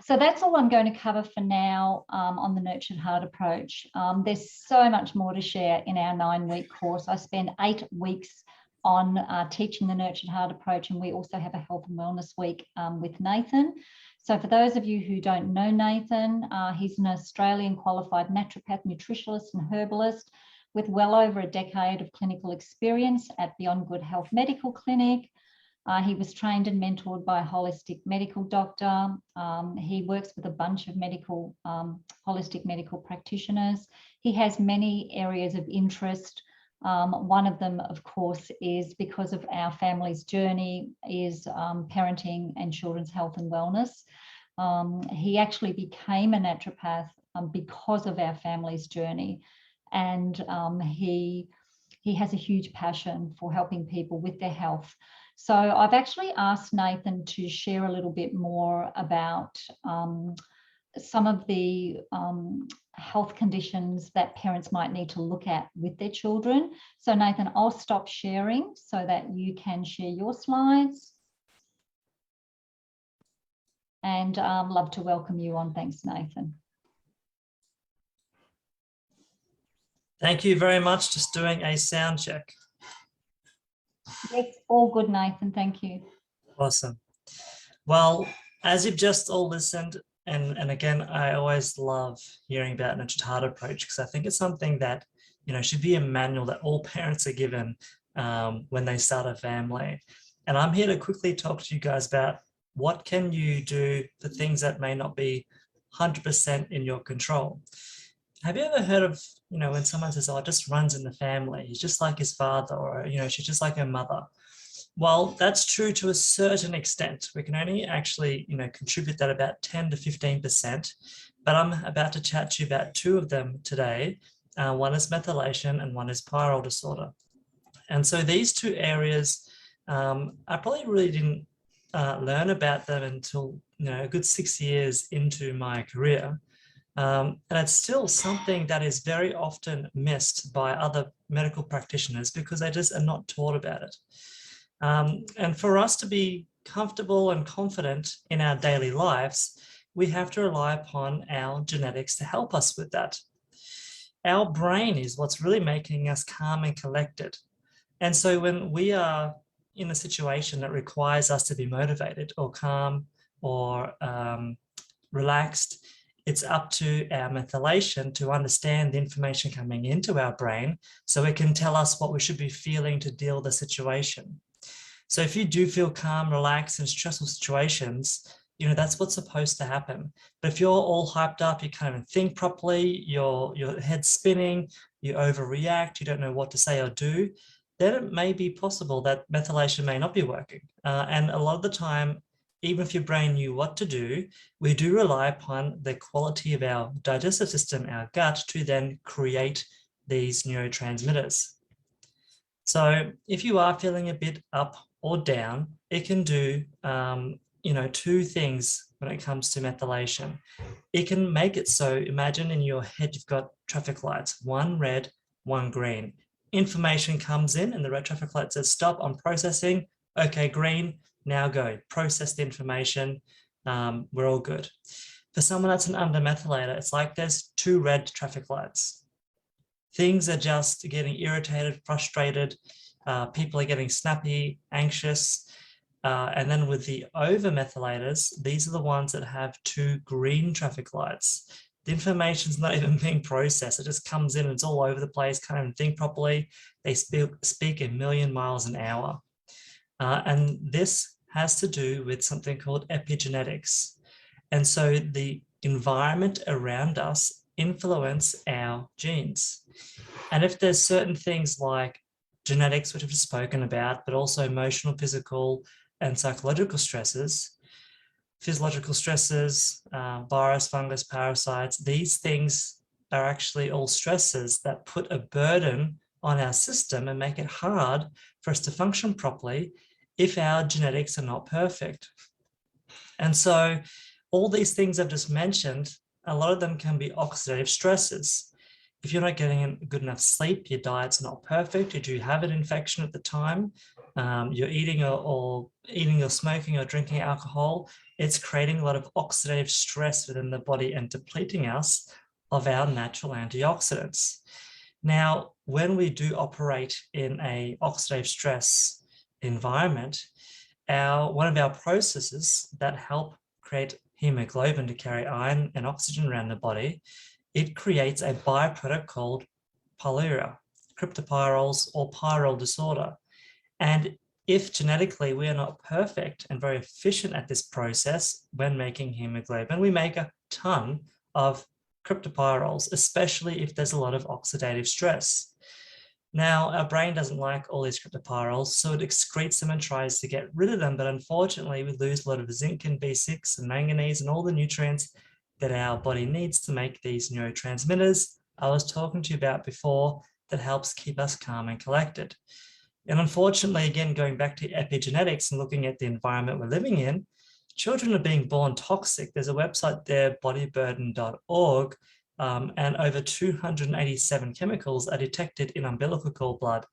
S2: So that's all I'm going to cover for now on the Nurtured Heart approach. There's so much more to share in our 9-week course. I spend 8 weeks on teaching the Nurtured Heart approach, and we also have a health and wellness week with Nathan. So for those of you who don't know Nathan, he's an Australian qualified naturopath, nutritionist and herbalist with well over a decade of clinical experience at Beyond Good Health Medical Clinic. He was trained and mentored by a holistic medical doctor. He works with a bunch of holistic medical practitioners. He has many areas of interest. One of them, of course, is because of our family's journey is parenting and children's health and wellness. He actually became a naturopath because of our family's journey. And he has a huge passion for helping people with their health. So I've actually asked Nathan to share a little bit more about some of the health conditions that parents might need to look at with their children. So Nathan, I'll stop sharing so that you can share your slides. And love to welcome you on. Thanks, Nathan.
S7: Thank you very much. Just doing a sound check.
S2: Yes, all good, Nathan. Thank you.
S7: Awesome. Well, as you've just all listened, and again, I always love hearing about Nurtured Heart approach because I think it's something that, you know, should be a manual that all parents are given when they start a family. And I'm here to quickly talk to you guys about what can you do for things that may not be 100% in your control. Have you ever heard of, you know, when someone says, oh, it just runs in the family, he's just like his father, or, you know, she's just like her mother? Well, that's true to a certain extent. We can only actually, you know, contribute that about 10 to 15%. But I'm about to chat to you about 2 of them today. One is methylation and one is pyrrole disorder. And so these 2 areas, I probably really didn't learn about them until, you know, a good 6 years into my career. And it's still something that is very often missed by other medical practitioners because they just are not taught about it. And for us to be comfortable and confident in our daily lives, we have to rely upon our genetics to help us with that. Our brain is what's really making us calm and collected. And so when we are in a situation that requires us to be motivated or calm or relaxed, it's up to our methylation to understand the information coming into our brain so it can tell us what we should be feeling to deal with the situation. So if you do feel calm, relaxed in stressful situations, you know, that's what's supposed to happen. But if you're all hyped up, you can't even think properly, your head's spinning, you overreact, you don't know what to say or do, then it may be possible that methylation may not be working. And a lot of the time, even if your brain knew what to do, we do rely upon the quality of our digestive system, our gut, to then create these neurotransmitters. So if you are feeling a bit up or down, it can do, you know, 2 things when it comes to methylation. It can make it so, imagine in your head you've got traffic lights, one red, one green. Information comes in and the red traffic light says, stop, I'm processing. Okay, green, now go. Process the information. We're all good. For someone that's an undermethylator, it's like there's two red traffic lights. Things are just getting irritated, frustrated. People are getting snappy, anxious. And then with the overmethylators, these are the ones that have two green traffic lights. The information's not even being processed. It just comes in and it's all over the place, can't even think properly. They speak a million miles an hour. And this has to do with something called epigenetics. And so the environment around us influence our genes. And if there's certain things like genetics, which we've just spoken about, but also emotional, physical, and psychological stresses, physiological stresses, virus, fungus, parasites, these things are actually all stresses that put a burden on our system and make it hard for us to function properly if our genetics are not perfect. And so all these things I've just mentioned, a lot of them can be oxidative stresses. If you're not getting good enough sleep, your diet's not perfect, you do have an infection at the time, you're eating or smoking or drinking alcohol, it's creating a lot of oxidative stress within the body and depleting us of our natural antioxidants. Now, when we do operate in an oxidative stress environment, one of our processes that help create hemoglobin to carry iron and oxygen around the body, it creates a byproduct called pyroluria, cryptopyrroles, or pyrrole disorder. And if genetically we are not perfect and very efficient at this process when making hemoglobin, we make a ton of cryptopyrroles, especially if there's a lot of oxidative stress. Now, our brain doesn't like all these cryptopyrroles, so it excretes them and tries to get rid of them. But unfortunately, we lose a lot of zinc and B6 and manganese and all the nutrients that our body needs to make these neurotransmitters I was talking to you about before that helps keep us calm and collected. And unfortunately, again, going back to epigenetics and looking at the environment we're living in, children are being born toxic. There's a website there, bodyburden.org, and over 287 chemicals are detected in umbilical cord blood.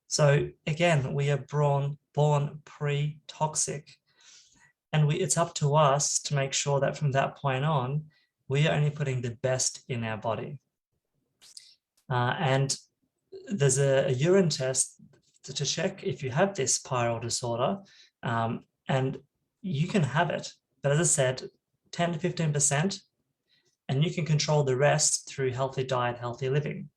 S7: So again, we are born pre-toxic. And it's up to us to make sure that from that point on, we are only putting the best in our body. And there's a urine test to check if you have this pyrrole disorder, and you can have it. But as I said, 10 to 15%, and you can control the rest through healthy diet, healthy living.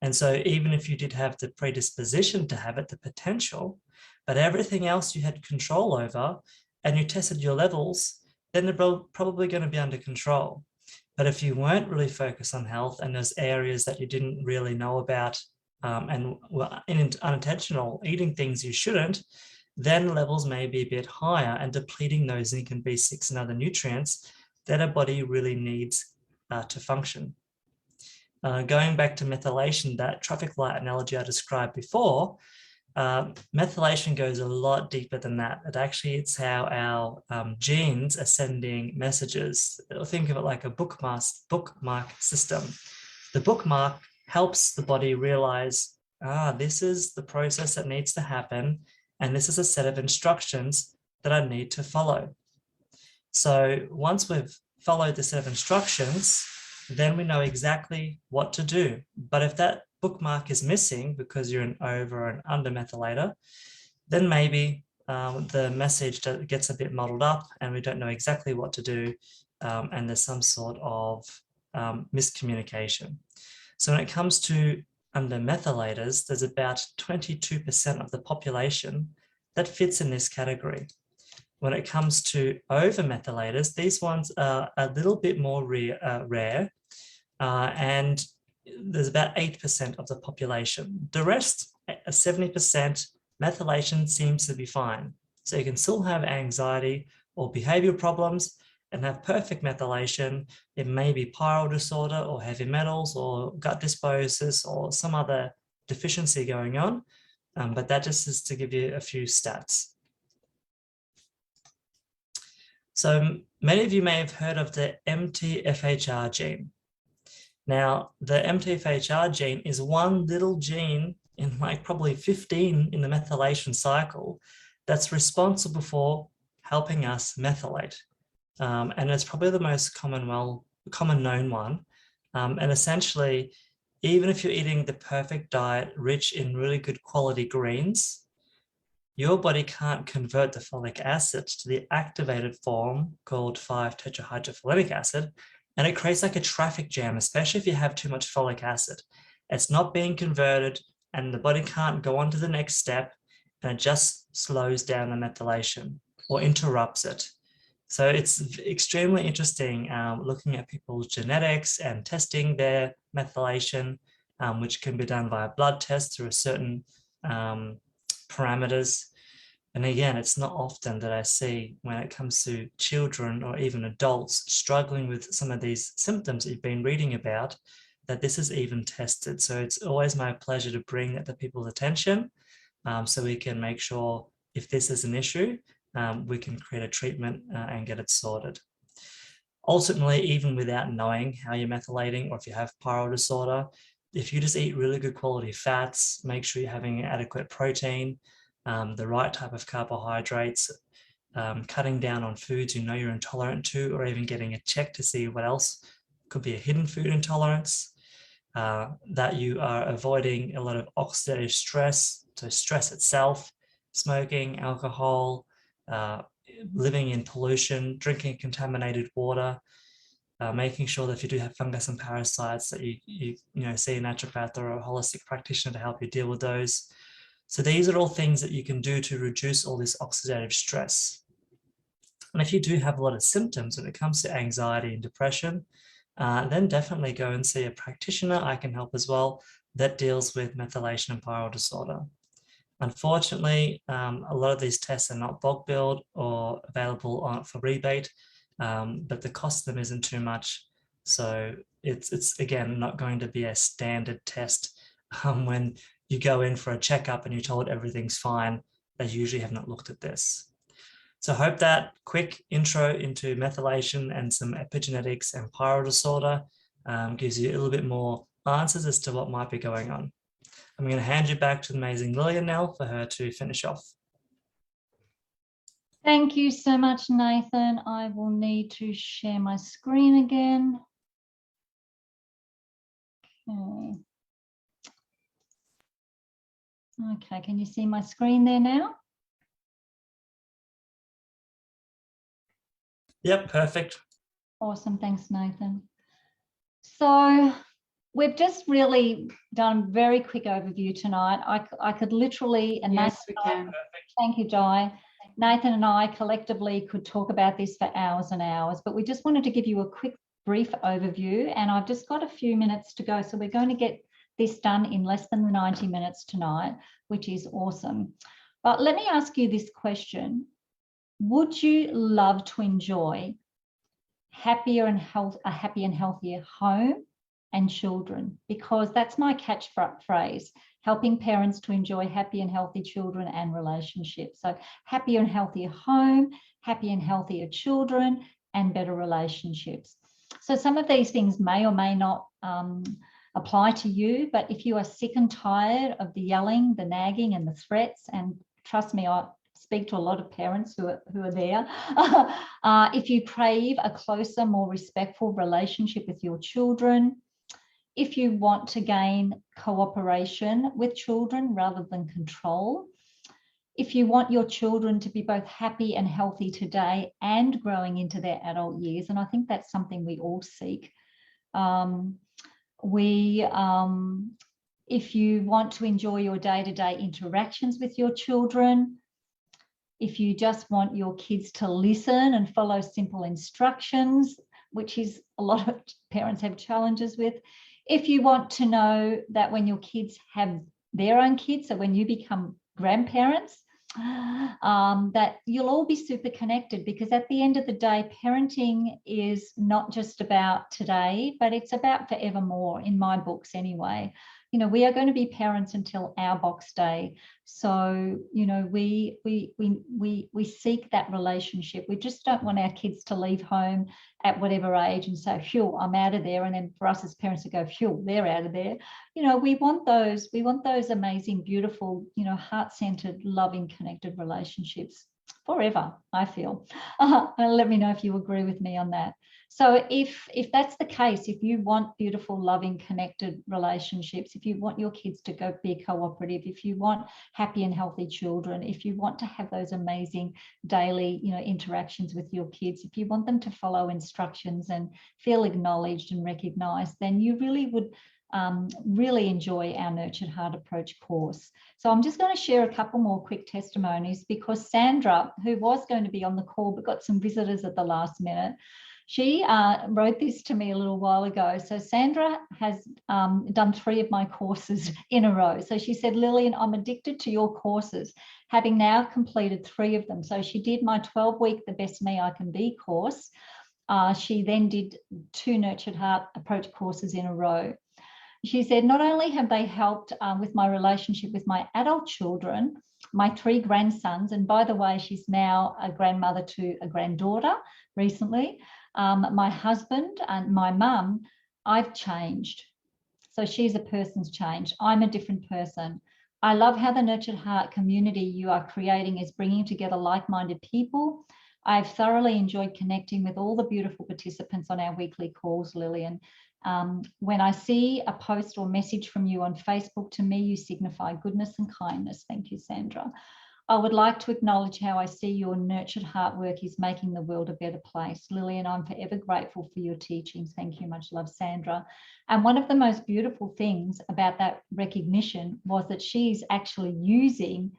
S7: And so even if you did have the predisposition to have it, the potential, but everything else you had control over, and you tested your levels, then they're probably going to be under control. But if you weren't really focused on health and there's areas that you didn't really know about and were unintentional, eating things you shouldn't, then levels may be a bit higher and depleting those zinc and B6 and other nutrients that our body really needs to function. Going back to methylation, that traffic light analogy I described before, methylation goes a lot deeper than that. It's how our genes are sending messages. Think of it like a bookmark system. The bookmark helps the body realize, this is the process that needs to happen, and this is a set of instructions that I need to follow. So once we've followed the set of instructions, then we know exactly what to do. But if that bookmark is missing because you're an over and under methylator, then maybe the message gets a bit muddled up and we don't know exactly what to do, and there's some sort of miscommunication. So when it comes to undermethylators, there's about 22% of the population that fits in this category. When it comes to overmethylators, these ones are a little bit more rare, and there's about 8% of the population. The rest, 70%, methylation seems to be fine. So you can still have anxiety or behavioral problems and have perfect methylation. It may be pyrrole disorder or heavy metals or gut dysbiosis or some other deficiency going on, but that just is to give you a few stats. So many of you may have heard of the MTFHR gene. Now, the MTFHR gene is one little gene in like probably 15 in the methylation cycle that's responsible for helping us methylate. And it's probably the most common known one. And essentially, even if you're eating the perfect diet, rich in really good quality greens, your body can't convert the folic acid to the activated form called 5-tetrahydrofolinic acid. And it creates like a traffic jam, especially if you have too much folic acid. It's not being converted and the body can't go on to the next step, and it just slows down the methylation or interrupts it. So it's extremely interesting looking at people's genetics and testing their methylation, which can be done via blood tests through certain parameters. And again, it's not often that I see when it comes to children or even adults struggling with some of these symptoms that you've been reading about, that this is even tested. So it's always my pleasure to bring that to people's attention so we can make sure if this is an issue, we can create a treatment and get it sorted. Ultimately, even without knowing how you're methylating or if you have pyrrole disorder, if you just eat really good quality fats, make sure you're having adequate protein, the right type of carbohydrates, cutting down on foods you know you're intolerant to, or even getting a check to see what else could be a hidden food intolerance, that you are avoiding a lot of oxidative stress, so stress itself, smoking, alcohol, living in pollution, drinking contaminated water, making sure that if you do have fungus and parasites that you see a naturopath or a holistic practitioner to help you deal with those. So these are all things that you can do to reduce all this oxidative stress. And if you do have a lot of symptoms when it comes to anxiety and depression, then definitely go and see a practitioner. I can help as well that deals with methylation and pyrrole disorder. Unfortunately, a lot of these tests are not bulk billed or available for rebate, but the cost of them isn't too much. So it's again, not going to be a standard test when you go in for a checkup and you're told everything's fine. They usually have not looked at this. So I hope that quick intro into methylation and some epigenetics and pyrrole disorder gives you a little bit more answers as to what might be going on. I'm going to hand you back to the amazing Lillian now for her to finish off.
S2: Thank you so much, Nathan. I will need to share my screen again. Okay. Okay, can you see my screen there now?
S7: Yep, perfect.
S2: Awesome, thanks, Nathan. So we've just really done a very quick overview tonight. I could literally, and
S1: yes, we can.
S2: Thank you, Di. Nathan and I collectively could talk about this for hours and hours, but we just wanted to give you a quick, brief overview, and I've just got a few minutes to go. So we're going to get this done in less than the 90 minutes tonight, which is awesome. But let me ask you this question. Would you love to enjoy a happy and healthier home and children? Because that's my catchphrase, helping parents to enjoy happy and healthy children and relationships. So happier and healthier home, happy and healthier children, and better relationships. So some of these things may or may not apply to you, but if you are sick and tired of the yelling, the nagging, and the threats, and trust me, I speak to a lot of parents who are there. If you crave a closer, more respectful relationship with your children, if you want to gain cooperation with children rather than control, if you want your children to be both happy and healthy today and growing into their adult years, and I think that's something we all seek. If you want to enjoy your day-to-day interactions with your children, if you just want your kids to listen and follow simple instructions, which is a lot of parents have challenges with, if you want to know that when your kids have their own kids, so when you become grandparents, that you'll all be super connected, because at the end of the day, parenting is not just about today, but it's about forevermore, in my books anyway. we are going to be parents until our box day. So, we seek that relationship. We just don't want our kids to leave home at whatever age and say, phew, I'm out of there. And then for us as parents to go, phew, they're out of there. We want those amazing, beautiful, heart-centered, loving, connected relationships forever, I feel. Let me know if you agree with me on that. So if that's the case, if you want beautiful, loving, connected relationships, if you want your kids to go be cooperative, if you want happy and healthy children, if you want to have those amazing daily, interactions with your kids, if you want them to follow instructions and feel acknowledged and recognized, then you really would really enjoy our Nurtured Heart Approach course. So I'm just going to share a couple more quick testimonies, because Sandra, who was going to be on the call but got some visitors at the last minute, she wrote this to me a little while ago. So Sandra has done 3 of my courses in a row. So she said, Lillian, I'm addicted to your courses, having now completed 3 of them. So she did my 12-week The Best Me I Can Be course. She then did 2 Nurtured Heart Approach courses in a row. She said, not only have they helped with my relationship with my adult children, my 3 grandsons, and by the way, she's now a grandmother to a granddaughter recently, my husband and my mum, I've changed. So she's a person's changed. I'm a different person. I love how the Nurtured Heart community you are creating is bringing together like-minded people. I've thoroughly enjoyed connecting with all the beautiful participants on our weekly calls, Lillian. When I see a post or message from you on Facebook, to me, you signify goodness and kindness. Thank you, Sandra. I would like to acknowledge how I see your Nurtured Heart work is making the world a better place. Lillian, I'm forever grateful for your teachings. Thank you. Much love, Sandra. And one of the most beautiful things about that recognition was that she's actually using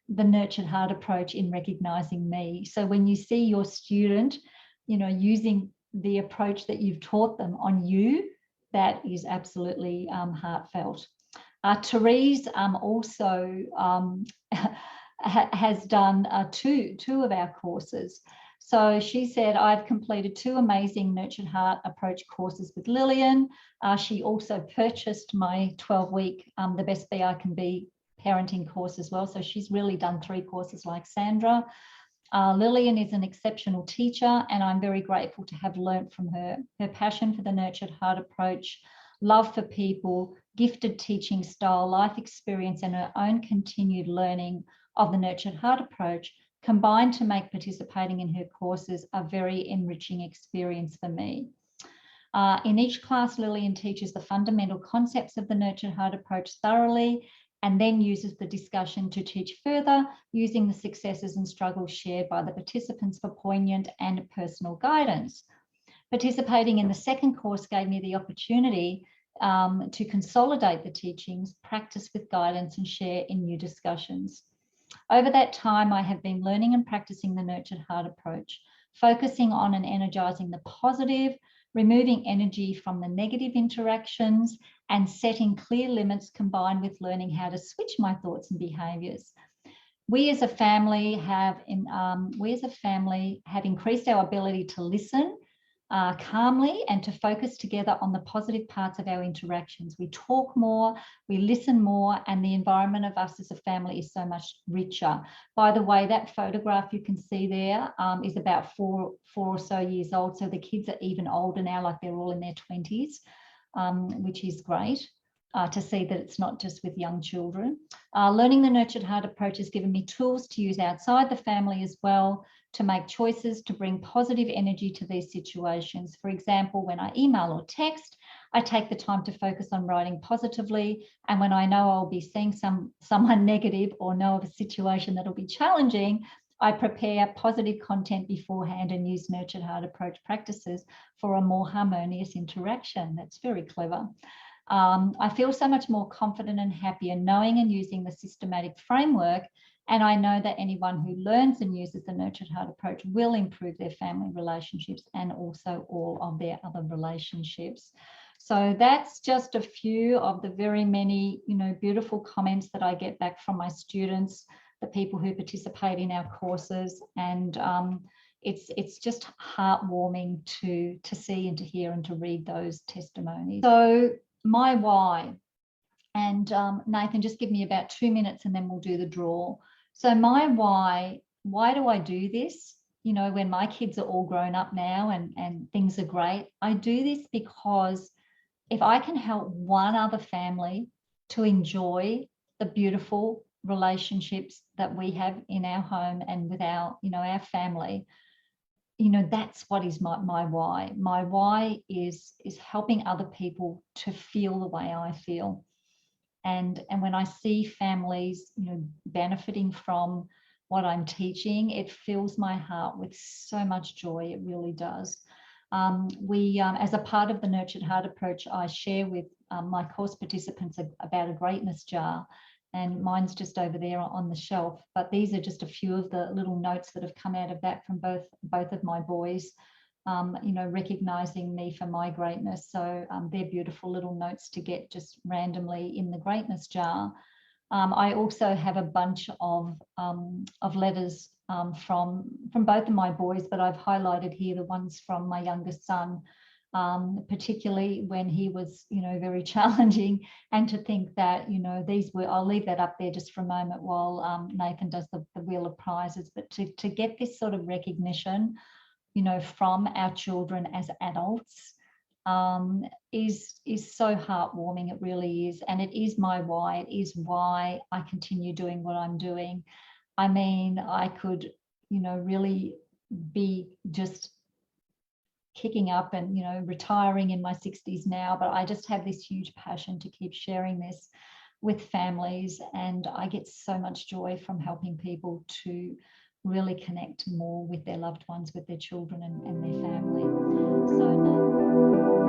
S2: the Nurtured Heart approach in recognizing me. So when you see your student, using the approach that you've taught them on you, that is absolutely heartfelt. Therese also has done two of our courses. So she said, I've completed 2 amazing Nurtured Heart Approach courses with Lillian. She also purchased my 12-week The Best Be I Can Be parenting course as well. So she's really done 3 courses like Sandra. Lillian is an exceptional teacher, and I'm very grateful to have learnt from her. Her passion for the Nurtured Heart Approach, love for people, gifted teaching style, life experience, and her own continued learning of the Nurtured Heart Approach combined to make participating in her courses a very enriching experience for me. In each class, Lillian teaches the fundamental concepts of the Nurtured Heart Approach thoroughly, and then uses the discussion to teach further, using the successes and struggles shared by the participants for poignant and personal guidance. Participating in the second course gave me the opportunity to consolidate the teachings, practice with guidance, and share in new discussions. Over that time, I have been learning and practicing the Nurtured Heart Approach, focusing on and energizing the positive, removing energy from the negative interactions, and setting clear limits, combined with learning how to switch my thoughts and behaviours. We as a family have increased our ability to listen calmly and to focus together on the positive parts of our interactions. We talk more, we listen more, and the environment of us as a family is so much richer. By the way, that photograph you can see there is about four or so years old. So the kids are even older now, like they're all in their 20s, which is great. To see that it's not just with young children. Learning the Nurtured Heart Approach has given me tools to use outside the family as well, to make choices to bring positive energy to these situations. For example, when I email or text, I take the time to focus on writing positively. And when I know I'll be seeing someone negative or know of a situation that'll be challenging, I prepare positive content beforehand and use Nurtured Heart Approach practices for a more harmonious interaction. That's very clever. I feel so much more confident and happier knowing and using the systematic framework, and I know that anyone who learns and uses the Nurtured Heart Approach will improve their family relationships and also all of their other relationships. So that's just a few of the very many, beautiful comments that I get back from my students, the people who participate in our courses, and it's just heartwarming to see and to hear and to read those testimonies. So my why. And Nathan, just give me about 2 minutes and then we'll do the draw. So my why do I do this? You know, when my kids are all grown up now and things are great, I do this because if I can help one other family to enjoy the beautiful relationships that we have in our home and with our, you know, our family, you know, that's what is my why. My why is helping other people to feel the way I feel. And when I see families, you know, benefiting from what I'm teaching, it fills my heart with so much joy. It really does. As a part of the Nurtured Heart approach, I share with my course participants about a greatness jar, and mine's just over there on the shelf. But these are just a few of the little notes that have come out of that from both of my boys, you know, recognizing me for my greatness. So they're beautiful little notes to get just randomly in the greatness jar. I also have a bunch of letters from both of my boys, but I've highlighted here the ones from my youngest son, particularly when he was, you know, very challenging. And to think that, you know, these were, I'll leave that up there just for a moment while Nathan does the wheel of prizes, but to get this sort of recognition, you know, from our children as adults is so heartwarming. It really is. And it is my why. It is why I continue doing what I'm doing. I mean, I could, you know, really be just kicking up and, you know, retiring in my 60s now, but I just have this huge passion to keep sharing this with families, and I get so much joy from helping people to really connect more with their loved ones, with their children and their family. So